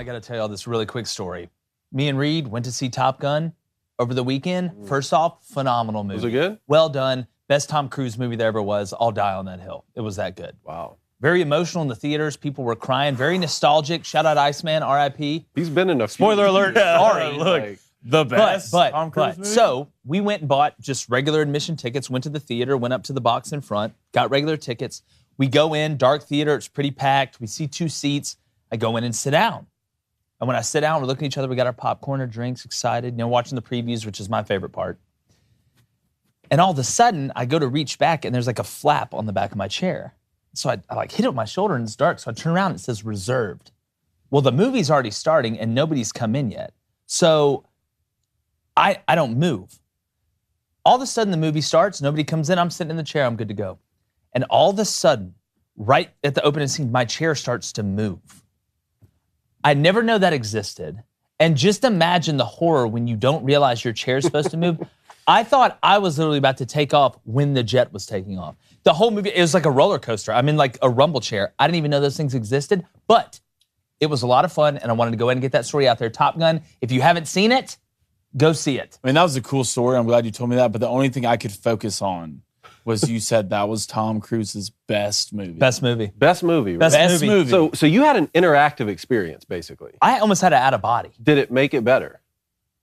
got to tell y'all this really quick story. Me and Reed went to see Top Gun over the weekend. First off, phenomenal movie. Was it good? Well done. Best Tom Cruise movie there ever was. I'll die on that hill. It was that good. Wow. Very emotional in the theaters. People were crying. Very nostalgic. Shout out Iceman, R.I.P. He's been in a Spoiler alert. Sorry. Look, the best Tom Cruise movie? So we went and bought just regular admission tickets, went to the theater, went up to the box in front, got regular tickets. We go in, dark theater, it's pretty packed. We see 2 seats. I go in and sit down. And when I sit down, we're looking at each other. We got our popcorn, our drinks, excited, watching the previews, which is my favorite part. And all of a sudden, I go to reach back, and there's like a flap on the back of my chair. So I like hit it with my shoulder, and it's dark. So I turn around, and it says reserved. Well, the movie's already starting, and nobody's come in yet. So I don't move. All of a sudden, the movie starts. Nobody comes in. I'm sitting in the chair. I'm good to go. And all of a sudden, right at the opening scene, my chair starts to move. I never know that existed. And just imagine the horror when you don't realize your chair is supposed to move. I thought I was literally about to take off when the jet was taking off. The whole movie, it was like a roller coaster. I'm in like a rumble chair. I didn't even know those things existed, but it was a lot of fun, and I wanted to go ahead and get that story out there. Top Gun, if you haven't seen it, go see it. I mean, that was a cool story. I'm glad you told me that, but the only thing I could focus on was you said that was Tom Cruise's best movie. Best movie. Best movie. Right? Best movie. So you had an interactive experience, basically. I almost had an out of body. Did it make it better?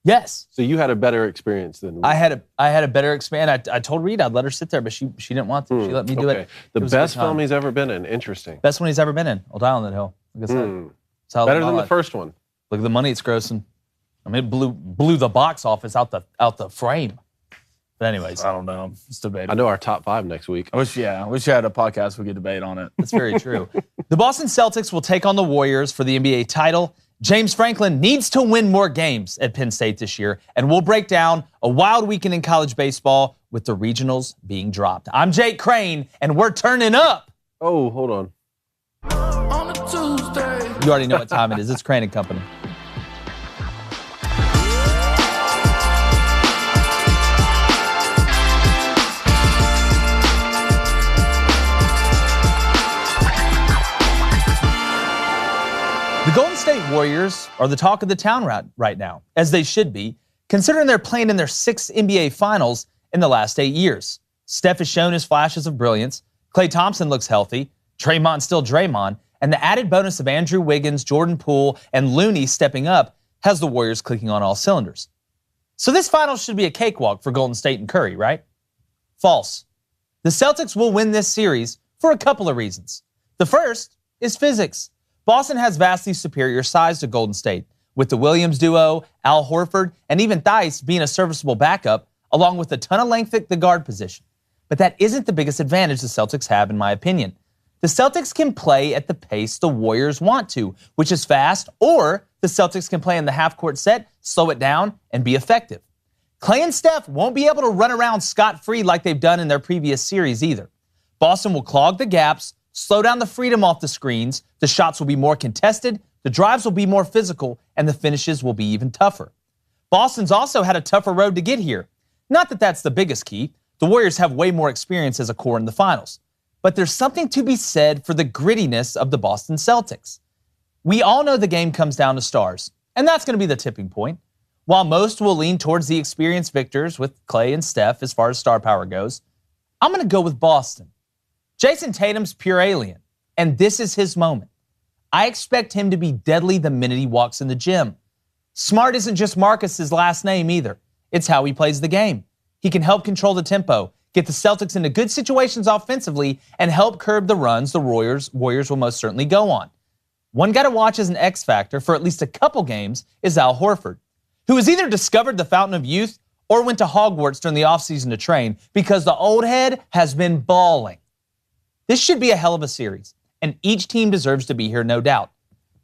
Yes. So you had a better experience than I had a better experience. I told Reed I'd let her sit there, but she didn't want to. She let me do it. The best film he's ever been in. Interesting. Best one he's ever been in. I'll die on that hill. Like I said. Better than the first one. Look at the money it's grossing. I mean, it blew the box office out the frame. But anyways, I don't know. It's debatable. I know our top 5 next week. I wish you had a podcast we could debate on it. That's very true. The Boston Celtics will take on the Warriors for the NBA title. James Franklin needs to win more games at Penn State this year, and we'll break down a wild weekend in college baseball with the regionals being dropped. I'm Jake Crane, and we're turning up. Oh, hold on. On a Tuesday. You already know what time it is. It's Crane & Company. The Golden State Warriors are the talk of the town right now, as they should be, considering they're playing in their 6th NBA Finals in the last 8 years. Steph has shown his flashes of brilliance. Klay Thompson looks healthy. Draymond's still Draymond. And the added bonus of Andrew Wiggins, Jordan Poole, and Looney stepping up has the Warriors clicking on all cylinders. So this final should be a cakewalk for Golden State and Curry, right? False. The Celtics will win this series for a couple of reasons. The first is physics. Boston has vastly superior size to Golden State, with the Williams duo, Al Horford, and even Theis being a serviceable backup, along with a ton of length at the guard position. But that isn't the biggest advantage the Celtics have, in my opinion. The Celtics can play at the pace the Warriors want to, which is fast, or the Celtics can play in the half-court set, slow it down, and be effective. Klay and Steph won't be able to run around scot-free like they've done in their previous series either. Boston will clog the gaps, slow down the freedom off the screens, the shots will be more contested, the drives will be more physical, and the finishes will be even tougher. Boston's also had a tougher road to get here. Not that that's the biggest key. The Warriors have way more experience as a core in the finals. But there's something to be said for the grittiness of the Boston Celtics. We all know the game comes down to stars, and that's going to be the tipping point. While most will lean towards the experienced victors with Klay and Steph as far as star power goes, I'm going to go with Boston. Jason Tatum's pure alien, and this is his moment. I expect him to be deadly the minute he walks in the gym. Smart isn't just Marcus's last name either. It's how he plays the game. He can help control the tempo, get the Celtics into good situations offensively, and help curb the runs the Warriors will most certainly go on. One guy to watch as an X factor for at least a couple games is Al Horford, who has either discovered the fountain of youth or went to Hogwarts during the offseason to train because the old head has been balling. This should be a hell of a series, and each team deserves to be here, no doubt.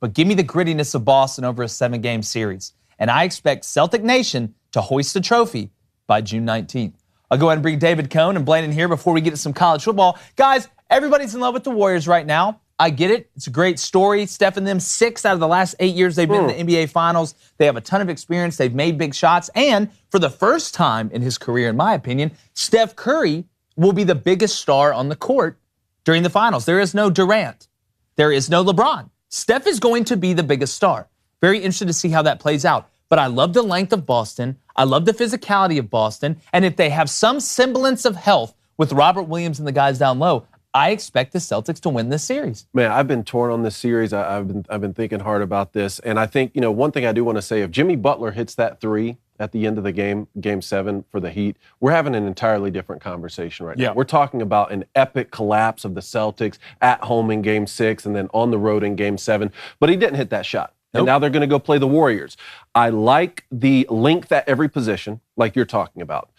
But give me the grittiness of Boston over a 7-game series, and I expect Celtic Nation to hoist the trophy by June 19th. I'll go ahead and bring David Cohn and Blaine in here before we get to some college football. Guys, everybody's in love with the Warriors right now. I get it. It's a great story. Steph and them, 6 out of the last 8 years they've been in the NBA Finals. They have a ton of experience. They've made big shots. And for the first time in his career, in my opinion, Steph Curry will be the biggest star on the court during the finals. There is no Durant. There is no LeBron. Steph is going to be the biggest star. Very interested to see how that plays out. But I love the length of Boston. I love the physicality of Boston. And if they have some semblance of health with Robert Williams and the guys down low, I expect the Celtics to win this series. Man, I've been torn on this series. I've been thinking hard about this. And I think, one thing I do want to say, if Jimmy Butler hits that three at the end of the game, Game 7 for the Heat, we're having an entirely different conversation right now. We're talking about an epic collapse of the Celtics at home in Game 6 and then on the road in Game 7. But he didn't hit that shot. And now they're going to go play the Warriors. I like the length at every position, like you're talking about.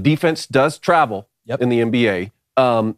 Defense does travel in the NBA.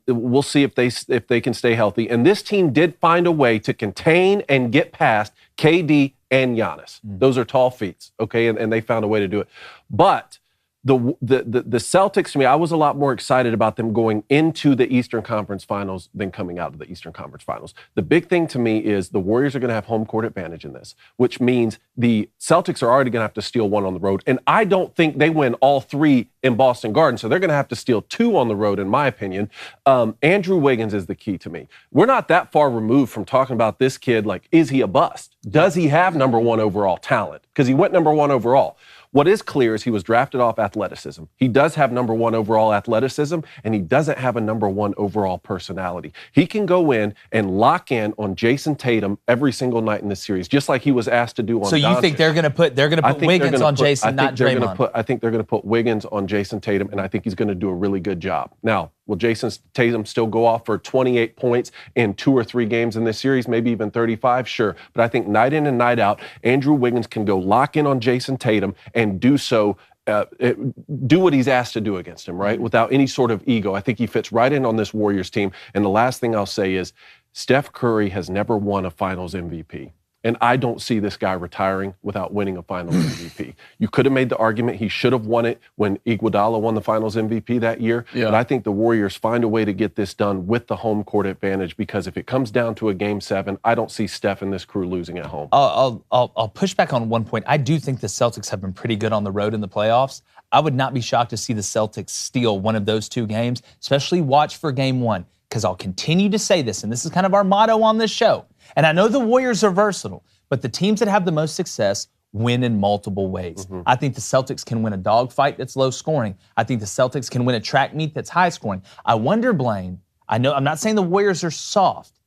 We'll see if they can stay healthy. And this team did find a way to contain and get past KD and Giannis. Those are tall feats, okay? And they found a way to do it. But the Celtics, to me, I was a lot more excited about them going into the Eastern Conference Finals than coming out of the Eastern Conference Finals. The big thing to me is the Warriors are going to have home court advantage in this, which means the Celtics are already going to have to steal one on the road. And I don't think they win all three in Boston Garden, so they're going to have to steal two on the road, in my opinion. Andrew Wiggins is the key to me. We're not that far removed from talking about this kid like, is he a bust? Does he have number 1 overall talent? Because he went number 1 overall. What is clear is he was drafted off athleticism. He does have number 1 overall athleticism, and he doesn't have a number 1 overall personality. He can go in and lock in on Jason Tatum every single night in this series, just like he was asked to do on So you think they're going to put Wiggins on Jason, not Draymond? I think they're going to put Wiggins on Jason Tatum, and I think he's going to do a really good job. Now, will Jason Tatum still go off for 28 points in 2 or 3 games in this series, maybe even 35? Sure. But I think night in and night out, Andrew Wiggins can go lock in on Jason Tatum and do so, do what he's asked to do against him, right? Without any sort of ego. I think he fits right in on this Warriors team. And the last thing I'll say is Steph Curry has never won a Finals MVP. And I don't see this guy retiring without winning a Finals MVP. You could have made the argument he should have won it when Iguodala won the Finals MVP that year. Yeah. But I think the Warriors find a way to get this done with the home court advantage, because if it comes down to a Game 7, I don't see Steph and this crew losing at home. I'll push back on one point. I do think the Celtics have been pretty good on the road in the playoffs. I would not be shocked to see the Celtics steal one of those 2 games, especially watch for Game 1, because I'll continue to say this, and this is kind of our motto on this show. And I know the Warriors are versatile, but the teams that have the most success win in multiple ways. I think the Celtics can win a dogfight that's low scoring. I think the Celtics can win a track meet that's high scoring. I wonder, Blaine, I'm not saying the Warriors are soft,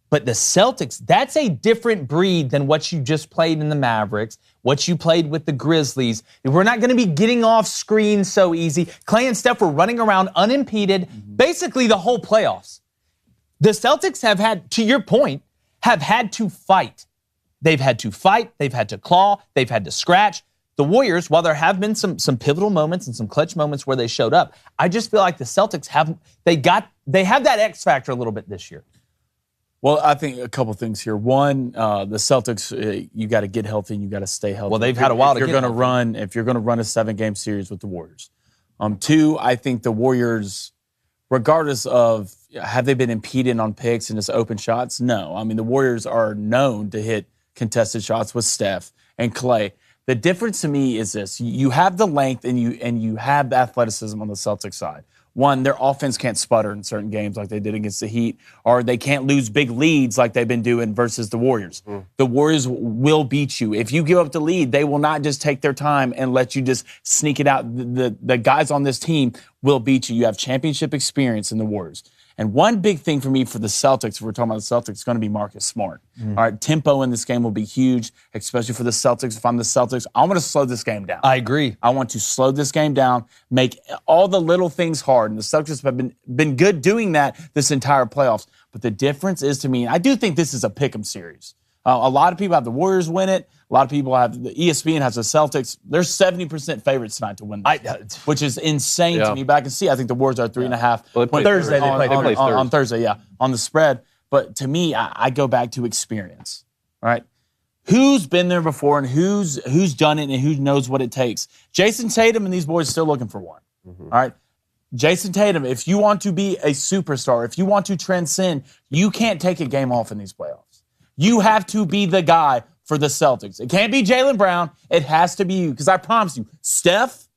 but the Celtics, that's a different breed than what you just played in the Mavericks, what you played with the Grizzlies. We're not going to be getting off screen so easy. Clay and Steph were running around unimpeded basically the whole playoffs. The Celtics have had, to your point, have had to fight. They've had to fight, they've had to claw, they've had to scratch. The Warriors, while there have been some pivotal moments and some clutch moments where they showed up, I just feel like the Celtics have that X factor a little bit this year. Well, I think a couple things here. One, the Celtics, you got to get healthy and you got to stay healthy. Well, they've had a while to get healthy. If you're going to run a 7-game series with the Warriors. 2, I think the Warriors, regardless of have they been impeded on picks and just open shots? No. I mean, the Warriors are known to hit contested shots with Steph and Clay. The difference to me is this. You have the length and you have the athleticism on the Celtics side. One, their offense can't sputter in certain games like they did against the Heat, or they can't lose big leads like they've been doing versus the Warriors. The Warriors will beat you. If you give up the lead, they will not just take their time and let you just sneak it out. The guys on this team will beat you. You have championship experience in the Warriors. And one big thing for me for the Celtics, if we're talking about the Celtics, is going to be Marcus Smart. All right, tempo in this game will be huge, especially for the Celtics. If I'm the Celtics, I want to slow this game down. I agree. I want to slow this game down, make all the little things hard. And the Celtics have been good doing that this entire playoffs. But the difference is, to me, I do think this is a pick'em series. A lot of people have the Warriors win it. A lot of people have the ESPN has the Celtics. They're 70% favorites tonight to win this, which is insane to me. But I can see, I think the Warriors are 3.5. Well, Thursday. On Thursday, on the spread. But to me, I go back to experience, right? Who's been there before and who's done it and who knows what it takes? Jason Tatum and these boys are still looking for one, all right? Jason Tatum, if you want to be a superstar, if you want to transcend, you can't take a game off in these playoffs. You have to be the guy for the Celtics. It can't be Jaylen Brown. It has to be you. Because I promise you, Steph,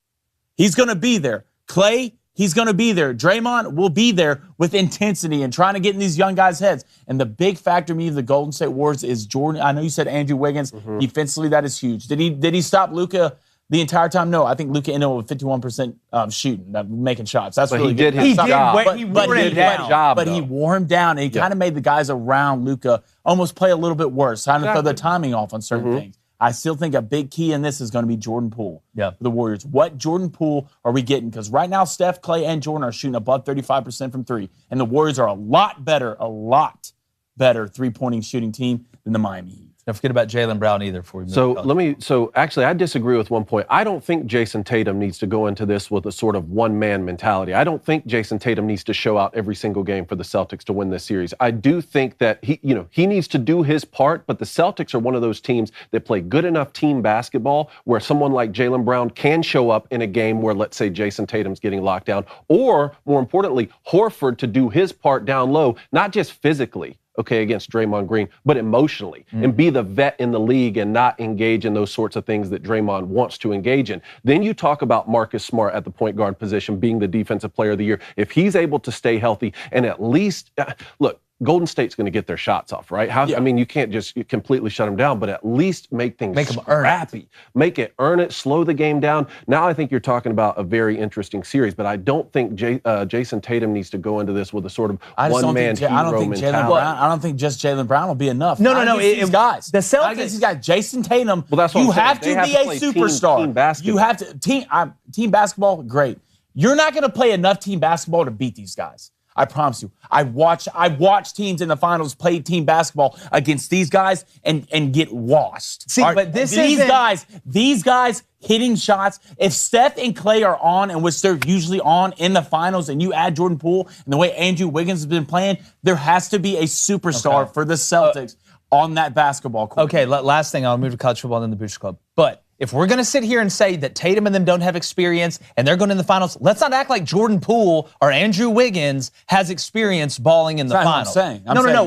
he's going to be there. Clay, He's going to be there. Draymond will be there with intensity and trying to get in these young guys' heads. And the big factor to me of the Golden State Warriors is Jordan. I know you said Andrew Wiggins. Defensively, that is huge. Did he stop Luka the entire time? No. I think Luka ended up with 51% shooting, making shots. That's really good. He wore him down. But he wore him down, and he kind of made the guys around Luka almost play a little bit worse, trying to throw the timing off on certain things. I still think a big key in this is going to be Jordan Poole for the Warriors. What Jordan Poole are we getting? Because right now, Steph, Clay, and Jordan are shooting above 35% from three. And the Warriors are a lot better three-pointing shooting team than the Miami Heat. Don't forget about Jaylen Brown either. So actually, I disagree with one point. I don't think Jason Tatum needs to go into this with a sort of one-man mentality. I don't think Jason Tatum needs to show out every single game for the Celtics to win this series. I do think that he needs to do his part, but the Celtics are one of those teams that play good enough team basketball where someone like Jaylen Brown can show up in a game where, let's say, Jason Tatum's getting locked down, or more importantly, Horford to do his part down low, not just physically, against Draymond Green, but emotionally, and be the vet in the league and not engage in those sorts of things that Draymond wants to engage in. Then you talk about Marcus Smart at the point guard position being the defensive player of the year. If he's able to stay healthy and at least, look, Golden State's going to get their shots off, right? I mean, you can't just completely shut them down, but at least make things scrappy. Make it, earn it, slow the game down. Now I think you're talking about a very interesting series, but I don't think Jason Tatum needs to go into this with a sort of one-man hero mentality. I don't think just Jaylen Brown will be enough. No. These guys. The Celtics. These guys, Jason Tatum, well, that's what you I'm saying. have to be a superstar. Team basketball. You have to. Team basketball, great. You're not going to play enough team basketball to beat these guys. I promise you. I watch teams in the finals play team basketball against these guys and get washed. See, but these guys hitting shots. If Steph and Clay are on, and which they're usually on in the finals, and you add Jordan Poole and the way Andrew Wiggins has been playing, there has to be a superstar for the Celtics on that basketball court. Okay, last thing. I'll move to college football and then the Booster Club. But if we're going to sit here and say that Tatum and them don't have experience and they're going in the finals, let's not act like Jordan Poole or Andrew Wiggins has experience balling in the finals. No.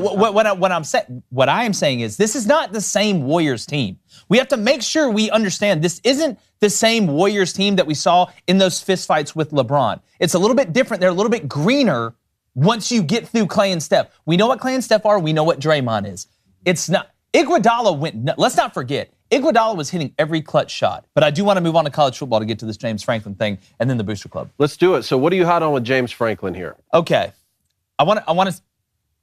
What I am saying is this is not the same Warriors team. We have to make sure we understand this isn't the same Warriors team that we saw in those fistfights with LeBron. It's a little bit different. They're a little bit greener once you get through Clay and Steph. We know what Clay and Steph are. We know what Draymond is. It's not. Iguodala went. Let's not forget. Iguodala was hitting every clutch shot. But I do want to move on to college football to get to this James Franklin thing and then the Booster Club. Let's do it. So what are you hot on with James Franklin here? Okay. I want to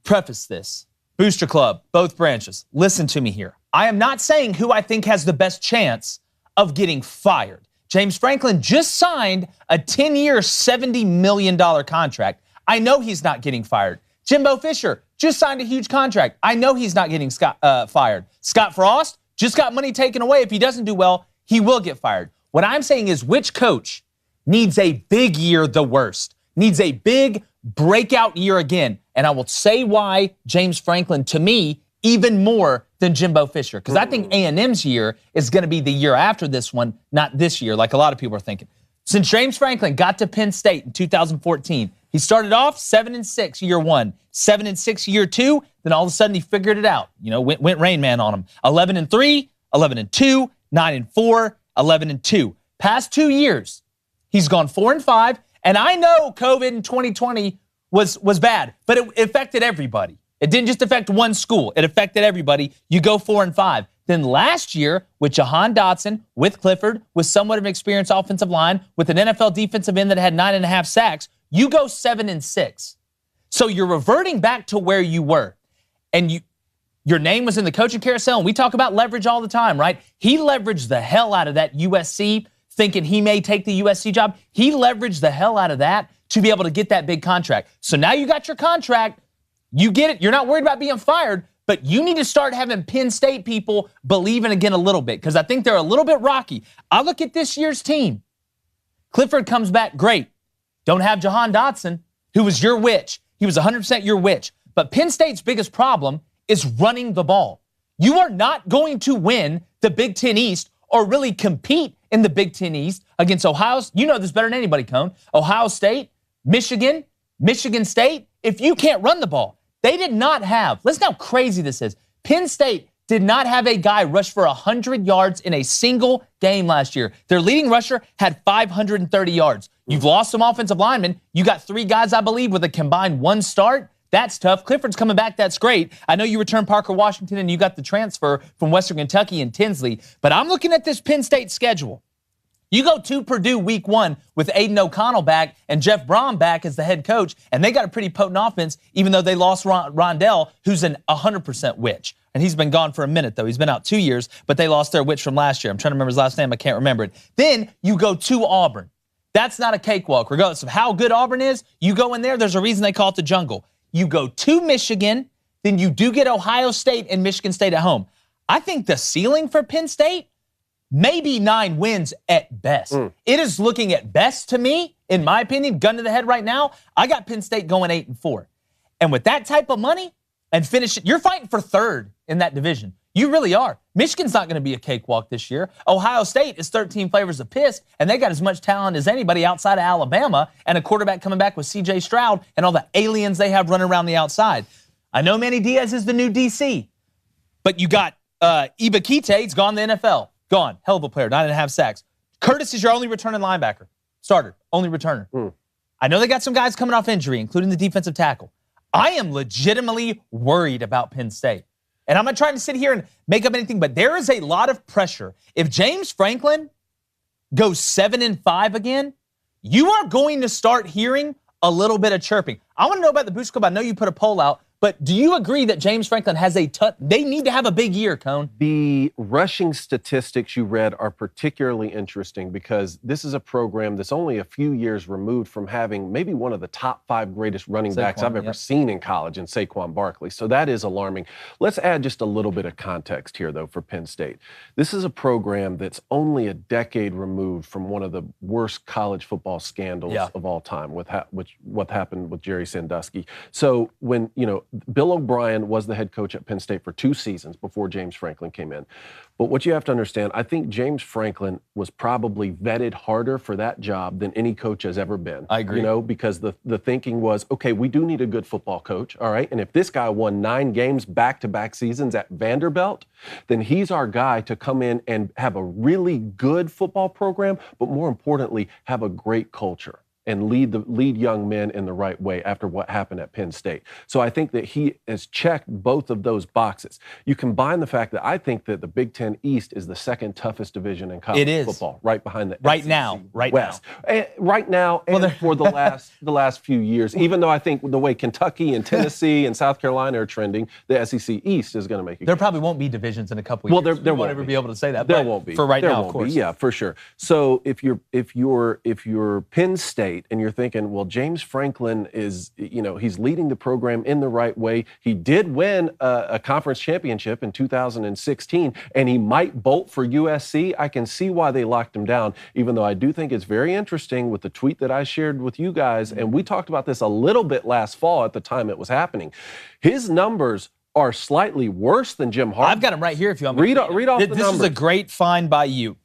preface this. Booster Club, both branches. Listen to me here. I am not saying who I think has the best chance of getting fired. James Franklin just signed a 10-year, $70 million contract. I know he's not getting fired. Jimbo Fisher just signed a huge contract. I know he's not getting fired. Scott Frost just got money taken away. If he doesn't do well, he will get fired. What I'm saying is which coach needs a big year the worst, needs a big breakout year again. And I will say why James Franklin, to me, even more than Jimbo Fisher. Because I think A&M's year is going to be the year after this one, not this year, like a lot of people are thinking. Since James Franklin got to Penn State in 2014, he started off 7-6 year one, 7-6 year two. Then all of a sudden he figured it out. Went Rain Man on him. 11-3, 11-2, 9-4, 11-2. Past 2 years, he's gone 4-5. And I know COVID in 2020 was bad, but it affected everybody. It didn't just affect one school. It affected everybody. You go 4-5. Then last year, with Jahan Dotson, with Clifford, with somewhat of an experienced offensive line, with an NFL defensive end that had 9.5 sacks, you go 7-6. So you're reverting back to where you were. And your name was in the coaching carousel, and we talk about leverage all the time, right? He leveraged the hell out of that USC, thinking he may take the USC job. He leveraged the hell out of that to be able to get that big contract. So now you got your contract. You get it. You're not worried about being fired, but you need to start having Penn State people believing again a little bit because I think they're a little bit rocky. I look at this year's team. Clifford comes back great. Don't have Jahan Dotson, who was your witch. He was 100% your witch. But Penn State's biggest problem is running the ball. You are not going to win the Big Ten East or really compete in the Big Ten East against Ohio. You know this better than anybody, Cone. Ohio State, Michigan, Michigan State, if you can't run the ball. They did not have, listen how crazy this is. Penn State did not have a guy rush for 100 yards in a single game last year. Their leading rusher had 530 yards. You've lost some offensive linemen. You got 3 guys, I believe, with a combined 1 start. That's tough. Clifford's coming back. That's great. I know you returned Parker Washington and you got the transfer from Western Kentucky and Tinsley. But I'm looking at this Penn State schedule. You go to Purdue week 1 with Aiden O'Connell back and Jeff Brom back as the head coach, and they got a pretty potent offense, even though they lost Rondell, who's an 100% witch. And he's been gone for a minute, though. He's been out 2 years, but they lost their witch from last year. I'm trying to remember his last name. I can't remember it. Then you go to Auburn. That's not a cakewalk. Regardless of how good Auburn is, you go in there, there's a reason they call it the jungle. You go to Michigan, then you do get Ohio State and Michigan State at home. I think the ceiling for Penn State, maybe 9 wins at best. It is looking at best to me, in my opinion, gun to the head right now. I got Penn State going 8-4. And with that type of money and finish it, you're fighting for 3rd in that division. You really are. Michigan's not going to be a cakewalk this year. Ohio State is 13 flavors of piss, and they got as much talent as anybody outside of Alabama, and a quarterback coming back with C.J. Stroud and all the aliens they have running around the outside. I know Manny Diaz is the new DC, but you got Ibakite. He's gone to the NFL. Gone. Hell of a player. 9.5 sacks. Curtis is your only returning linebacker. Starter. Only returner. I know they got some guys coming off injury, including the defensive tackle. I am legitimately worried about Penn State. And I'm not trying to sit here and make up anything, but there is a lot of pressure. If James Franklin goes 7-5 again, you are going to start hearing a little bit of chirping. I want to know about the Boost Club. I know you put a poll out, but do you agree that James Franklin has they need to have a big year, Cone? The rushing statistics you read are particularly interesting because this is a program that's only a few years removed from having maybe one of the top 5 greatest running backs I've ever seen in college in Saquon Barkley. So that is alarming. Let's add just a little bit of context here, though, for Penn State. This is a program that's only a decade removed from one of the worst college football scandals of all time, with what happened with Jerry Sandusky. So when, Bill O'Brien was the head coach at Penn State for 2 seasons before James Franklin came in. But what you have to understand, I think James Franklin was probably vetted harder for that job than any coach has ever been. I agree. Because the thinking was, okay, we do need a good football coach, all right? And if this guy won 9 games back-to-back seasons at Vanderbilt, then he's our guy to come in and have a really good football program, but more importantly, have a great culture and lead young men in the right way after what happened at Penn State. So I think that he has checked both of those boxes. You combine the fact that I think that the Big Ten East is the 2nd toughest division in college football, right behind the right SEC now, West. Right now, and for the last few years, even though I think the way Kentucky and Tennessee and South Carolina are trending, the SEC East is going to make it. There probably won't be divisions in a couple years. Well, there won't ever be able to say that. There won't be. For right now, of course. Yeah, for sure. So if you're Penn State and you're thinking, well, James Franklin is, he's leading the program in the right way. He did win a conference championship in 2016, and he might bolt for USC. I can see why they locked him down, even though I do think it's very interesting with the tweet that I shared with you guys, and we talked about this a little bit last fall at the time it was happening. His numbers are slightly worse than Jim Harbaugh. I've got him right here if you want me to read off the numbers. This is a great find by you.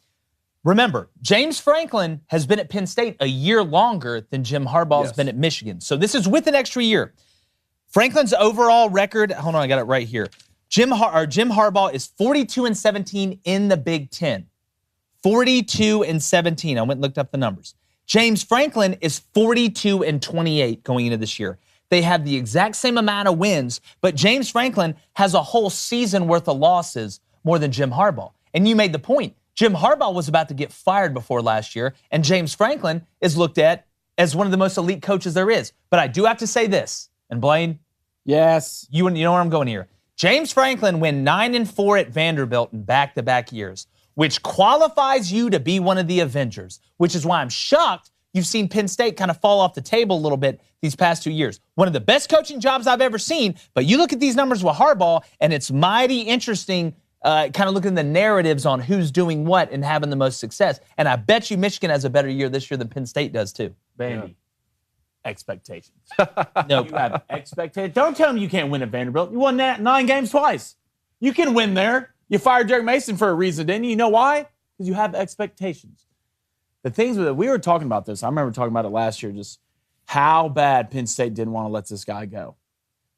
Remember, James Franklin has been at Penn State a year longer than Jim Harbaugh's been at Michigan. So this is with an extra year. Franklin's overall record, hold on, I got it right here. Jim Harbaugh is 42-17 in the Big Ten. 42-17. I went and looked up the numbers. James Franklin is 42-28 going into this year. They have the exact same amount of wins, but James Franklin has a whole season worth of losses more than Jim Harbaugh. And you made the point. Jim Harbaugh was about to get fired before last year, and James Franklin is looked at as one of the most elite coaches there is. But I do have to say this, and Blaine, yes, you know where I'm going here. James Franklin went 9-4 at Vanderbilt in back-to-back years, which qualifies you to be one of the Avengers, which is why I'm shocked you've seen Penn State kind of fall off the table a little bit these past 2 years. One of the best coaching jobs I've ever seen, but you look at these numbers with Harbaugh, and it's mighty interesting kind of looking at the narratives on who's doing what and having the most success. And I bet you Michigan has a better year this year than Penn State does, too. Vandy. Expectations. No, you have expectations. Don't tell me you can't win at Vanderbilt. You won that 9 games twice. You can win there. You fired Derek Mason for a reason, didn't you? You know why? Because you have expectations. The things that we were talking about this, I remember talking about it last year, just how bad Penn State didn't want to let this guy go.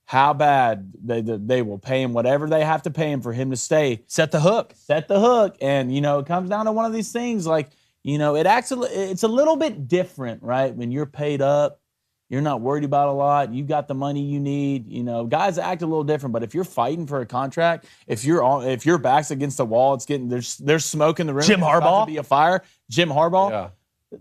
How bad they will pay him whatever they have to pay him for him to stay. Set the hook. Set the hook. And, it comes down to one of these things like You know, it's a little bit different, right? When you're paid up, you're not worried about a lot. You got the money you need. You know, guys act a little different. But if you're fighting for a contract, if your back's against the wall, it's getting there's smoke in the room. Jim It's about Harbaugh? to be a fire. Jim Harbaugh. Yeah.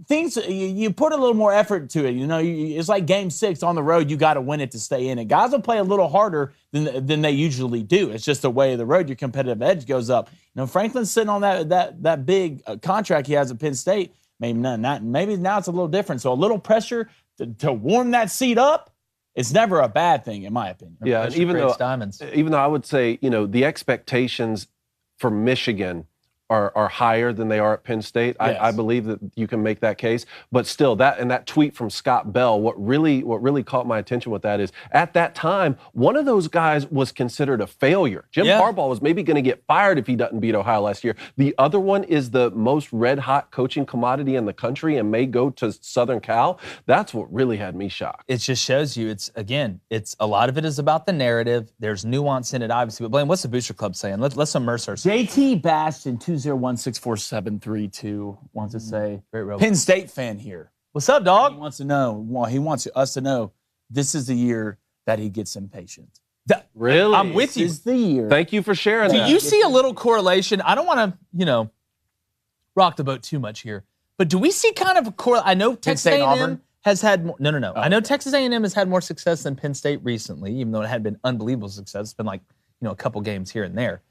Things you put a little more effort to it. You know, it's like Game 6 on the road. You got to win it to stay in it. Guys will play a little harder than they usually do. It's just the way of the road. Your competitive edge goes up. You know, Franklin's sitting on that big contract he has at Penn State. Maybe maybe now it's a little different. So a little pressure to warm that seat up. It's never a bad thing, in my opinion. Yeah, and even though I would say, you know, the expectations for Michigan are higher than they are at Penn State. Yes. I believe that you can make that case. But still, that tweet from Scott Bell, what really caught my attention with that is, at that time, one of those guys was considered a failure. Jim Harbaugh was maybe going to get fired if he doesn't beat Ohio last year. The other one is the most red-hot coaching commodity in the country and may go to Southern Cal. That's what really had me shocked. It just shows you, it's a lot of it is about the narrative. There's nuance in it, obviously. But Blaine, what's the Booster Club saying? Let's immerse ourselves. JT Bastion 201-64732 wants to say, Penn State fan here. What's up, dog? He wants to know. Well, he wants us to know this is the year that he gets impatient. Really? I'm with you. This is the year. Thank you for sharing that. Do you see a little correlation? I don't want to, rock the boat too much here. But do we see kind of a correlation? I know Texas State, A&M Auburn? has had more. No. Oh. I know Texas A&M has had more success than Penn State recently, even though it had been unbelievable success. It's been like, a couple games here and there.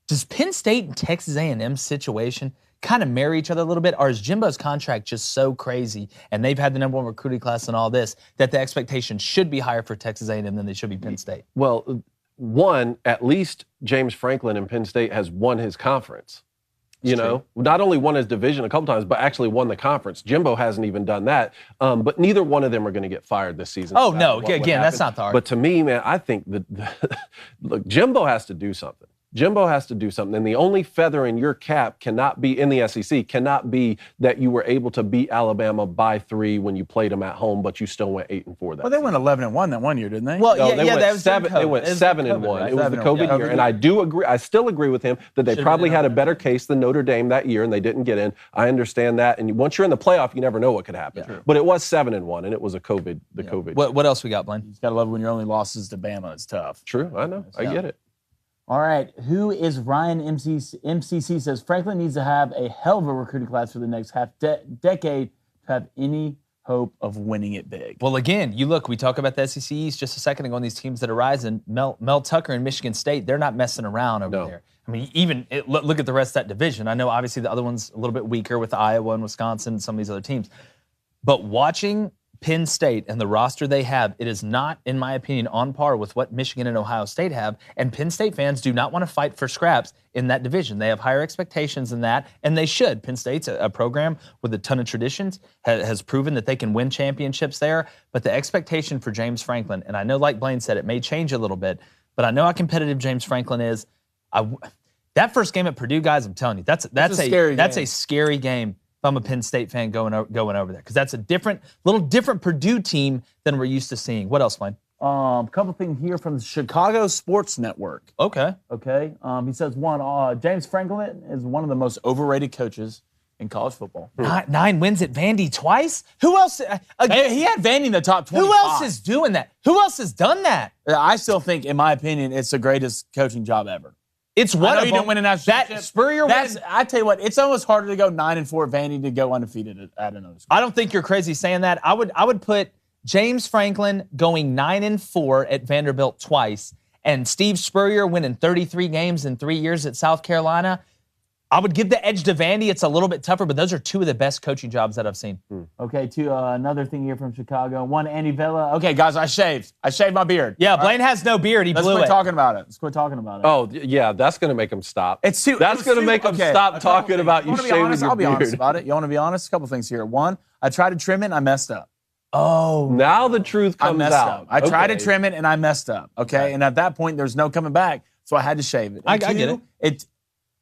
Does Penn State and Texas A&M situation kind of marry each other a little bit, or is Jimbo's contract just so crazy and they've had the number one recruiting class and all this that the expectation should be higher for Texas A&M than they should be Penn State? Well, one, at least James Franklin in Penn State has won his conference. Not only won his division a couple times, but actually won the conference. Jimbo hasn't even done that. But neither one of them are going to get fired this season. Oh, no. Again, that's not the argument. But to me, man, I think look, Jimbo has to do something. Jimbo has to do something. And the only feather in your cap cannot be, in the SEC, cannot be that you were able to beat Alabama by 3 when you played them at home, but you still went 8-4 that Well, they went 11-1 that one year, didn't they? Well, No, that was 7. They went 7-1. Right? It was the COVID year, and I do agree. I still agree with him that they probably had a better case than Notre Dame that year, and they didn't get in. I understand that. And once you're in the playoff, you never know what could happen. Yeah. But it was 7-1, and it was a COVID. COVID. What else we got, Blaine? You gotta love when your only loss is to Bama. It's tough. True. I know. I get it. All right, who is Ryan MCC says Franklin needs to have a hell of a recruiting class for the next decade to have any hope of winning it big. Well, again, we talk about the SEC East just a second ago on these teams that are rising. Mel Tucker and Michigan State, they're not messing around over there. I mean, look at the rest of that division. I know obviously the other one's a little bit weaker with Iowa and Wisconsin and some of these other teams. But watching Penn State and the roster they have, it is not, in my opinion, on par with what Michigan and Ohio State have. And Penn State fans do not want to fight for scraps in that division. They have higher expectations than that, and they should. Penn State's a program with a ton of traditions, has proven that they can win championships there. But the expectation for James Franklin, and I know, like Blaine said, it may change a little bit, but I know how competitive James Franklin is. That first game at Purdue, guys, I'm telling you, that's a scary game. If I'm a Penn State fan going over there, because that's a little different Purdue team than we're used to seeing. What else, Blaine? A couple things here from the Chicago Sports Network. Okay. He says, James Franklin is one of the most overrated coaches in college football. 9 wins at Vandy twice? Who else? He had Vandy in the top 25. Who else is doing that? Who else has done that? I still think, in my opinion, it's the greatest coaching job ever. It's one of them. You didn't win a national championship. That Spurrier win. I tell you what, it's almost harder to go 9-4 at Vandy to go undefeated at another school. I don't think you're crazy saying that. I would put James Franklin going 9-4 at Vanderbilt twice, and Steve Spurrier winning 33 games in 3 years at South Carolina. I would give the edge to Vandy. It's a little bit tougher, but those are 2 of the best coaching jobs that I've seen. Okay, another thing here from Chicago. One, Andy Vella. Okay, guys, I shaved my beard. Yeah, Blaine has no beard. Let's quit talking about it. Let's quit talking about it. Oh, yeah, that's going to make him stop. That's going to make him stop talking about you shaving your beard. I'll be honest about it. You want to be honest? A couple things here. One, I tried to trim it and I messed up. Oh. Now the truth comes out. I tried to trim it and I messed up. Okay? And at that point, there's no coming back, so I had to shave it. I get it.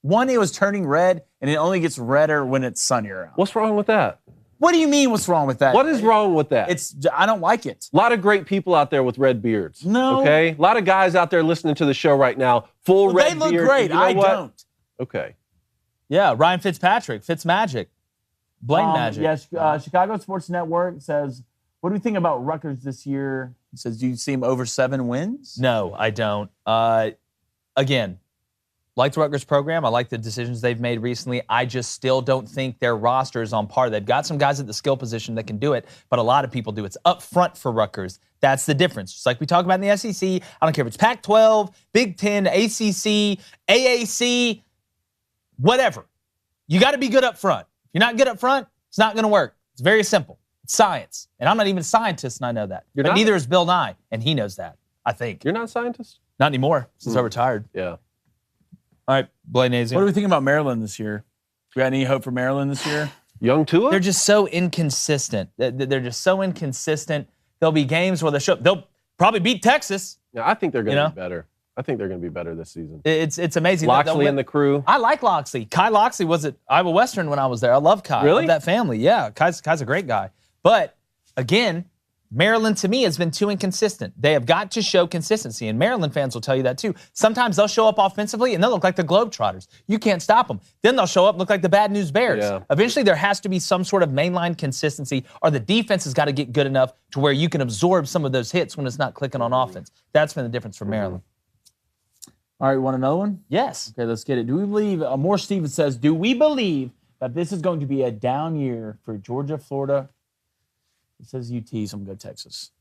One, it was turning red, and it only gets redder when it's sunnier out. What's wrong with that? What do you mean, what's wrong with that? What is wrong with that? I don't like it. A lot of great people out there with red beards. No. Okay? A lot of guys out there listening to the show right now, red beard. They look great. I don't. Okay. Yeah, Ryan Fitzpatrick, Fitzmagic. Blaine Magic. Yes, Chicago Sports Network says, what do we think about Rutgers this year? He says, do you see him over 7 wins? No, I don't. Again, like the Rutgers program. I like the decisions they've made recently. I just still don't think their roster is on par. They've got some guys at the skill position that can do it, but a lot of people do. It's up front for Rutgers. That's the difference. Just like we talk about in the SEC, I don't care if it's Pac-12, Big Ten, ACC, AAC, whatever. You got to be good up front. If you're not good up front, it's not going to work. It's very simple. It's science. And I'm not even a scientist, and I know that. But neither is Bill Nye, and he knows that, I think. You're not a scientist? Not anymore, since I retired. Yeah. All right, Blaine Azian. What do we think about Maryland this year? We got any hope for Maryland this year? Young Tua? They're just so inconsistent. They're just so inconsistent. There'll be games where they'll probably beat Texas. Yeah, I think they're going to be better. I think they're going to be better this season. It's amazing. Loxley and the crew. I like Loxley. Kai Loxley was at Iowa Western when I was there. I love Kai. Really? I love that family. Yeah, Kai's a great guy. But, again, Maryland, to me, has been too inconsistent. They have got to show consistency, and Maryland fans will tell you that, too. Sometimes they'll show up offensively, and they'll look like the Globetrotters. You can't stop them. Then they'll show up and look like the Bad News Bears. Yeah. Eventually, there has to be some sort of mainline consistency, or the defense has got to get good enough to where you can absorb some of those hits when it's not clicking on offense. That's been the difference for Maryland. All right, you want another one? Yes. Okay, let's get it. Do we believe, Moore Stevens says, do we believe that this is going to be a down year for Georgia, Florida? It says UT, so I'm going to go Texas.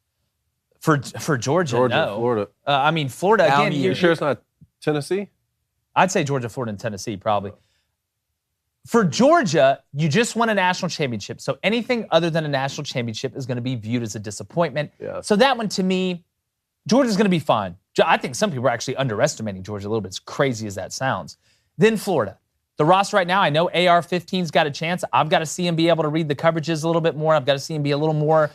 For Georgia, no. Florida. I mean, Florida, Down again. year. You sure it's not Tennessee? I'd say Georgia, Florida, and Tennessee, probably. For Georgia, you just won a national championship, so anything other than a national championship is going to be viewed as a disappointment. Yes. So that one, to me, Georgia's going to be fine. I think some people are actually underestimating Georgia a little bit, as crazy as that sounds. Then Florida. The roster right now, I know AR-15's got a chance. I've got to see him be able to read the coverages a little bit more. I've got to see him be a little more,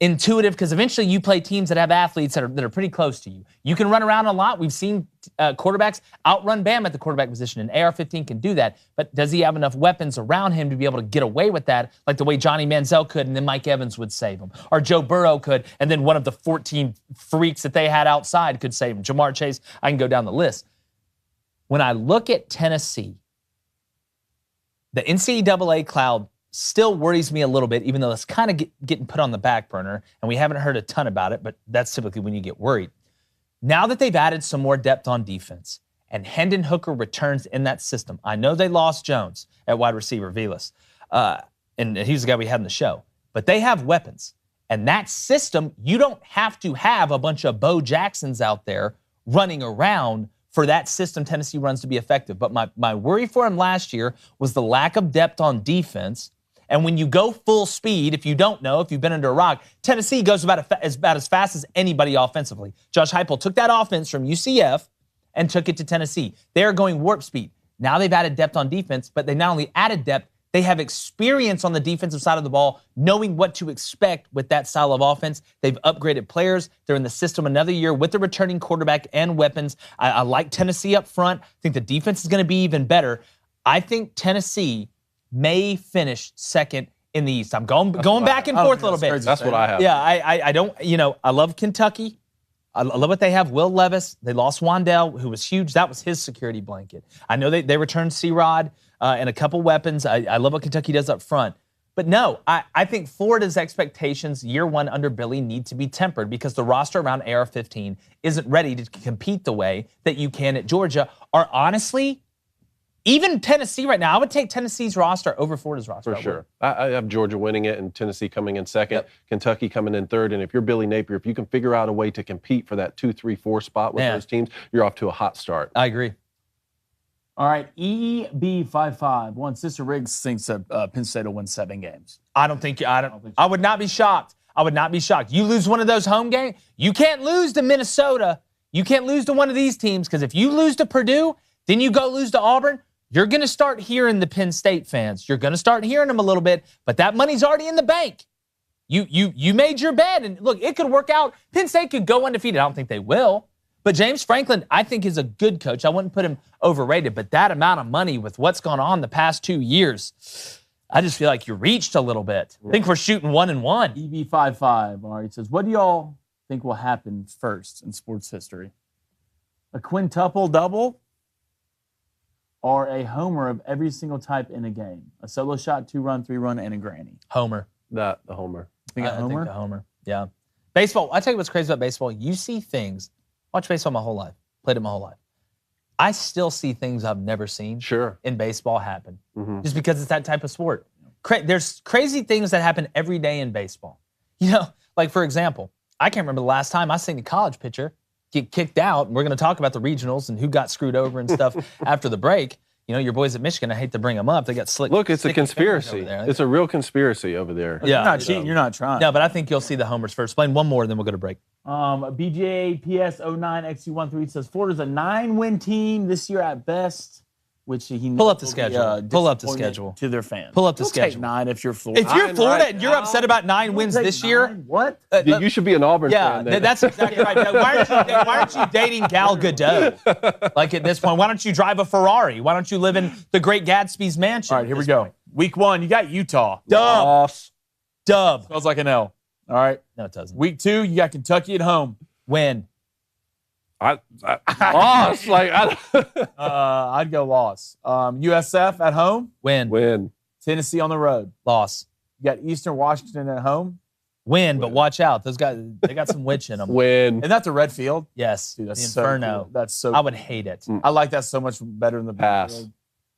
intuitive, because eventually you play teams that have athletes that are pretty close to you. You can run around a lot. We've seen quarterbacks outrun Bam at the quarterback position, and AR-15 can do that. But does he have enough weapons around him to be able to get away with that, like the way Johnny Manziel could, and then Mike Evans would save him? Or Joe Burrow could, and then one of the 14 freaks that they had outside could save him. Jamar Chase, I can go down the list. When I look at Tennessee, the NCAA cloud still worries me a little bit, even though it's kind of getting put on the back burner, and we haven't heard a ton about it, but that's typically when you get worried. Now that they've added some more depth on defense, and Hendon Hooker returns in that system, I know they lost Jones at wide receiver, Vilas, and he's the guy we had in the show, but they have weapons. And that system, you don't have to have a bunch of Bo Jacksons out there running around for that system Tennessee runs to be effective. But my worry for him last year was the lack of depth on defense. And when you go full speed, if you don't know, if you've been under a rock, Tennessee goes about as fast as anybody offensively. Josh Heupel took that offense from UCF and took it to Tennessee. They are going warp speed. Now they've added depth on defense, but they not only added depth, they have experience on the defensive side of the ball, knowing what to expect with that style of offense. They've upgraded players. They're in the system another year with the returning quarterback and weapons. I like Tennessee up front. I think the defense is going to be even better. I think Tennessee may finish second in the East. I'm going back and forth a little bit. That's what I have. Yeah, I don't, I love Kentucky. I love what they have. Will Levis, they lost Wandell, who was huge. That was his security blanket. I know they returned C-Rod and a couple weapons. I love what Kentucky does up front. But no, I think Florida's expectations year one under Billy need to be tempered because the roster around AR-15 isn't ready to compete the way that you can at Georgia. Or honestly, even Tennessee right now, I would take Tennessee's roster over Florida's roster. For sure. I have Georgia winning it and Tennessee coming in second, Kentucky coming in third. And if you're Billy Napier, if you can figure out a way to compete for that 2, 3, 4 spot with those teams, you're off to a hot start. I agree. All right, EB551. Sister Riggs thinks that Penn State will win 7 games. I would not be shocked. I would not be shocked. You lose one of those home games, you can't lose to Minnesota. You can't lose to one of these teams because if you lose to Purdue, then you go lose to Auburn, you're going to start hearing the Penn State fans. You're going to start hearing them a little bit, but that money's already in the bank. You made your bet, and look, it could work out. Penn State could go undefeated. I don't think they will. But James Franklin, I think, is a good coach. I wouldn't put him overrated, but that amount of money with what's gone on the past 2 years, I just feel like you reached a little bit. I think we're shooting 1-1. EB55, all right, says, what do y'all think will happen first in sports history? A quintuple double? are a homer of every single type in a game. A solo shot, 2-run, 3-run, and a granny. Homer. The homer. Think a I homer? think the homer. Yeah. Baseball, I tell you what's crazy about baseball. You see things. Watch baseball my whole life. Played it my whole life. I still see things I've never seen Sure. in baseball happen. Mm-hmm. Just because it's that type of sport. There's crazy things that happen every day in baseball. You know, like for example, I can't remember the last time I seen a college pitcher get kicked out. And we're going to talk about the regionals and who got screwed over and stuff after the break. You know, your boys at Michigan, I hate to bring them up. They got slick. Look, it's a sticky fingers conspiracy. over there. It's a real conspiracy over there. Yeah. You're not cheating. You're not trying. No, but I think you'll see the homers first. Explain one more, and then we'll go to break. BJA PS09XU13 says Florida's a 9-win team this year at best, which he Pull up the will be, schedule. Pull up the disappointed schedule. to their fans. Pull up the You'll schedule. Take 9 if you're Florida. If you're 9 Florida right and you're now. upset about 9 wins You'll take this year, 9? What? You should be an Auburn yeah, fan. Then. that's exactly right. Why aren't you dating Gal Gadot? Like at this point, why don't you drive a Ferrari? Why don't you live in the Great Gatsby's mansion? All right, here we go. Week 1, you got Utah. Dub. Smells like an L. All right. No, it doesn't. Week 2, you got Kentucky at home. Win. I lost. I'd go loss. USF at home. Win. Win. Tennessee on the road. Loss. You got Eastern Washington at home. Win, but watch out. Those guys, they got some witch in them. Win. Isn't that the red field? Yes. Dude, that's the so Inferno. cool. That's so I would hate it. I like that so much better than the Pass. field.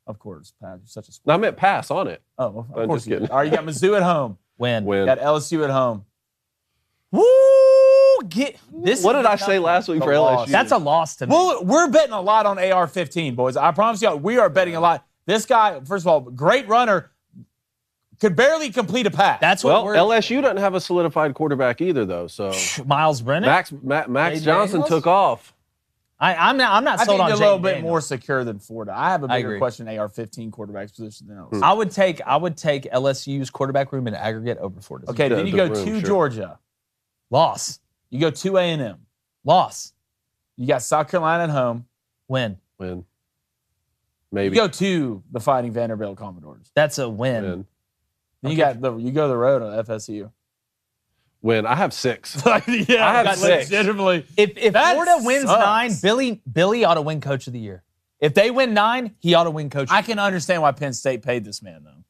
Of course, Pat. You're such a No, I meant pass on it. Oh, well, of I'm course just you do. kidding. All right, you got Mizzou at home. Win. Win. You got LSU at home. Woo! Get this. What is did I the say tough last week The for loss. LSU? That's a loss to me. Well, we're betting a lot on AR-15, boys. I promise you, we are betting a lot. This guy, first of all, great runner, could barely complete a pass. That's what Well, we're. LSU doesn't have a solidified quarterback either, though. So Miles Brennan. Max Jay Johnson Daniels? took off. I'm not I sold think on they're a little Jayden bit Daniels. more secure than Florida. I have a I bigger agree. question AR-15 quarterback's position than else. I would take LSU's quarterback room in aggregate over Florida's. Okay, then you the go room, to sure. Georgia. Loss. You go to A&M. Loss. You got South Carolina at home. Win. Win. You Maybe. go to the Fighting Vanderbilt Commodores. That's a win. Win. Then you go to the road on FSU. Win. I have 6. yeah, I have that's 6. legitimately. If That Florida wins sucks. 9, Billy ought to win Coach of the Year. If they win 9, he ought to win Coach. I can understand why Penn State paid this man, though.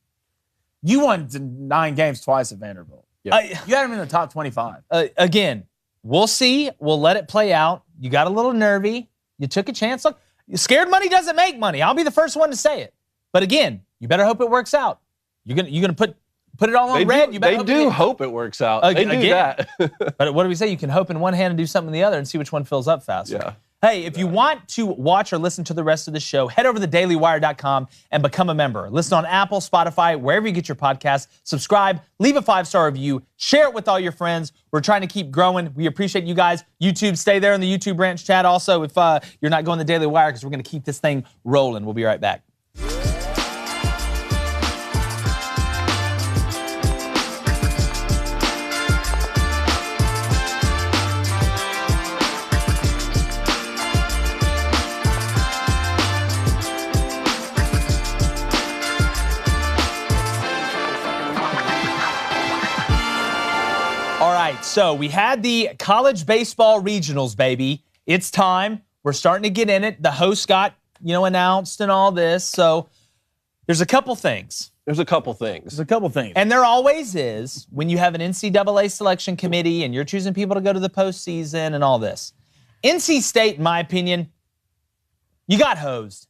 You won 9 games twice at Vanderbilt. Yeah. You had him in the top 25. Again, we'll see. We'll let it play out. You got a little nervy. You took a chance. Look, scared money doesn't make money. I'll be the first one to say it. But again, you better hope it works out. You're gonna put it all on red. You better They hope it works out. They do Again. that. But what do we say? You can hope in one hand and do something in the other and see which one fills up faster. Yeah. Hey, if you want to watch or listen to the rest of the show, head over to dailywire.com and become a member. Listen on Apple, Spotify, wherever you get your podcasts. Subscribe, leave a 5-star review, share it with all your friends. We're trying to keep growing. We appreciate you guys. YouTube, stay there in the YouTube branch chat also if you're not going to Daily Wire because we're going to keep this thing rolling. We'll be right back. All right, so we had the college baseball regionals, baby. It's time. We're starting to get in it. The host got, announced and all this. So there's a couple things. There's a couple things. There's a couple things. And there always is when you have an NCAA selection committee and you're choosing people to go to the postseason and all this. NC State, in my opinion, you got hosed.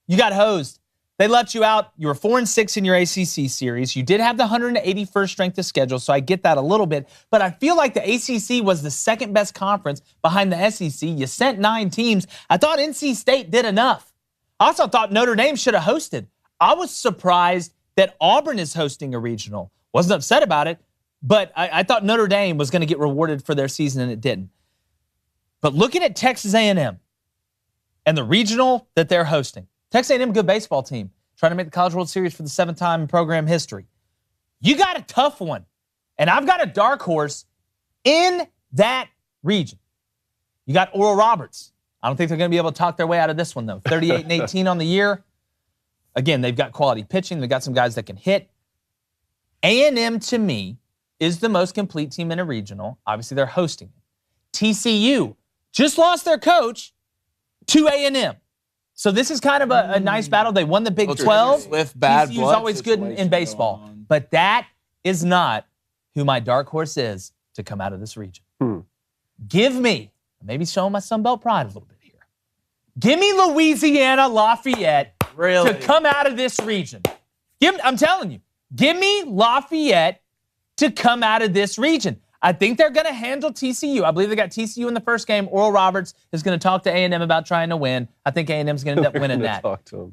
You got hosed. They left you out. You were 4-6 in your ACC series. You did have the 181st strength of schedule, so I get that a little bit. But I feel like the ACC was the second best conference behind the SEC. You sent 9 teams. I thought NC State did enough. I also thought Notre Dame should have hosted. I was surprised that Auburn is hosting a regional. Wasn't upset about it, but I thought Notre Dame was going to get rewarded for their season, and it didn't. But looking at Texas A&M and the regional that they're hosting, Texas A&M, good baseball team, trying to make the College World Series for the 7th time in program history. You got a tough one, and I've got a dark horse in that region. You got Oral Roberts. I don't think they're going to be able to talk their way out of this one, though. 38-18 on the year. Again, they've got quality pitching. They've got some guys that can hit. A&M, to me, is the most complete team in a regional. Obviously, they're hosting it. TCU just lost their coach to A&M. So this is kind of a nice battle. They won the Big 12. Swift, bad TCU's blood always good in situation baseball. going on. But that is not who my dark horse is to come out of this region. Give me, maybe showing my Sunbelt pride a little bit here. Give me Louisiana Lafayette to come out of this region. I'm telling you, give me Lafayette to come out of this region. I think they're going to handle TCU. I believe they got TCU in the first game. Oral Roberts is going to talk to A&M about trying to win. I think A&M's going to end up winning that.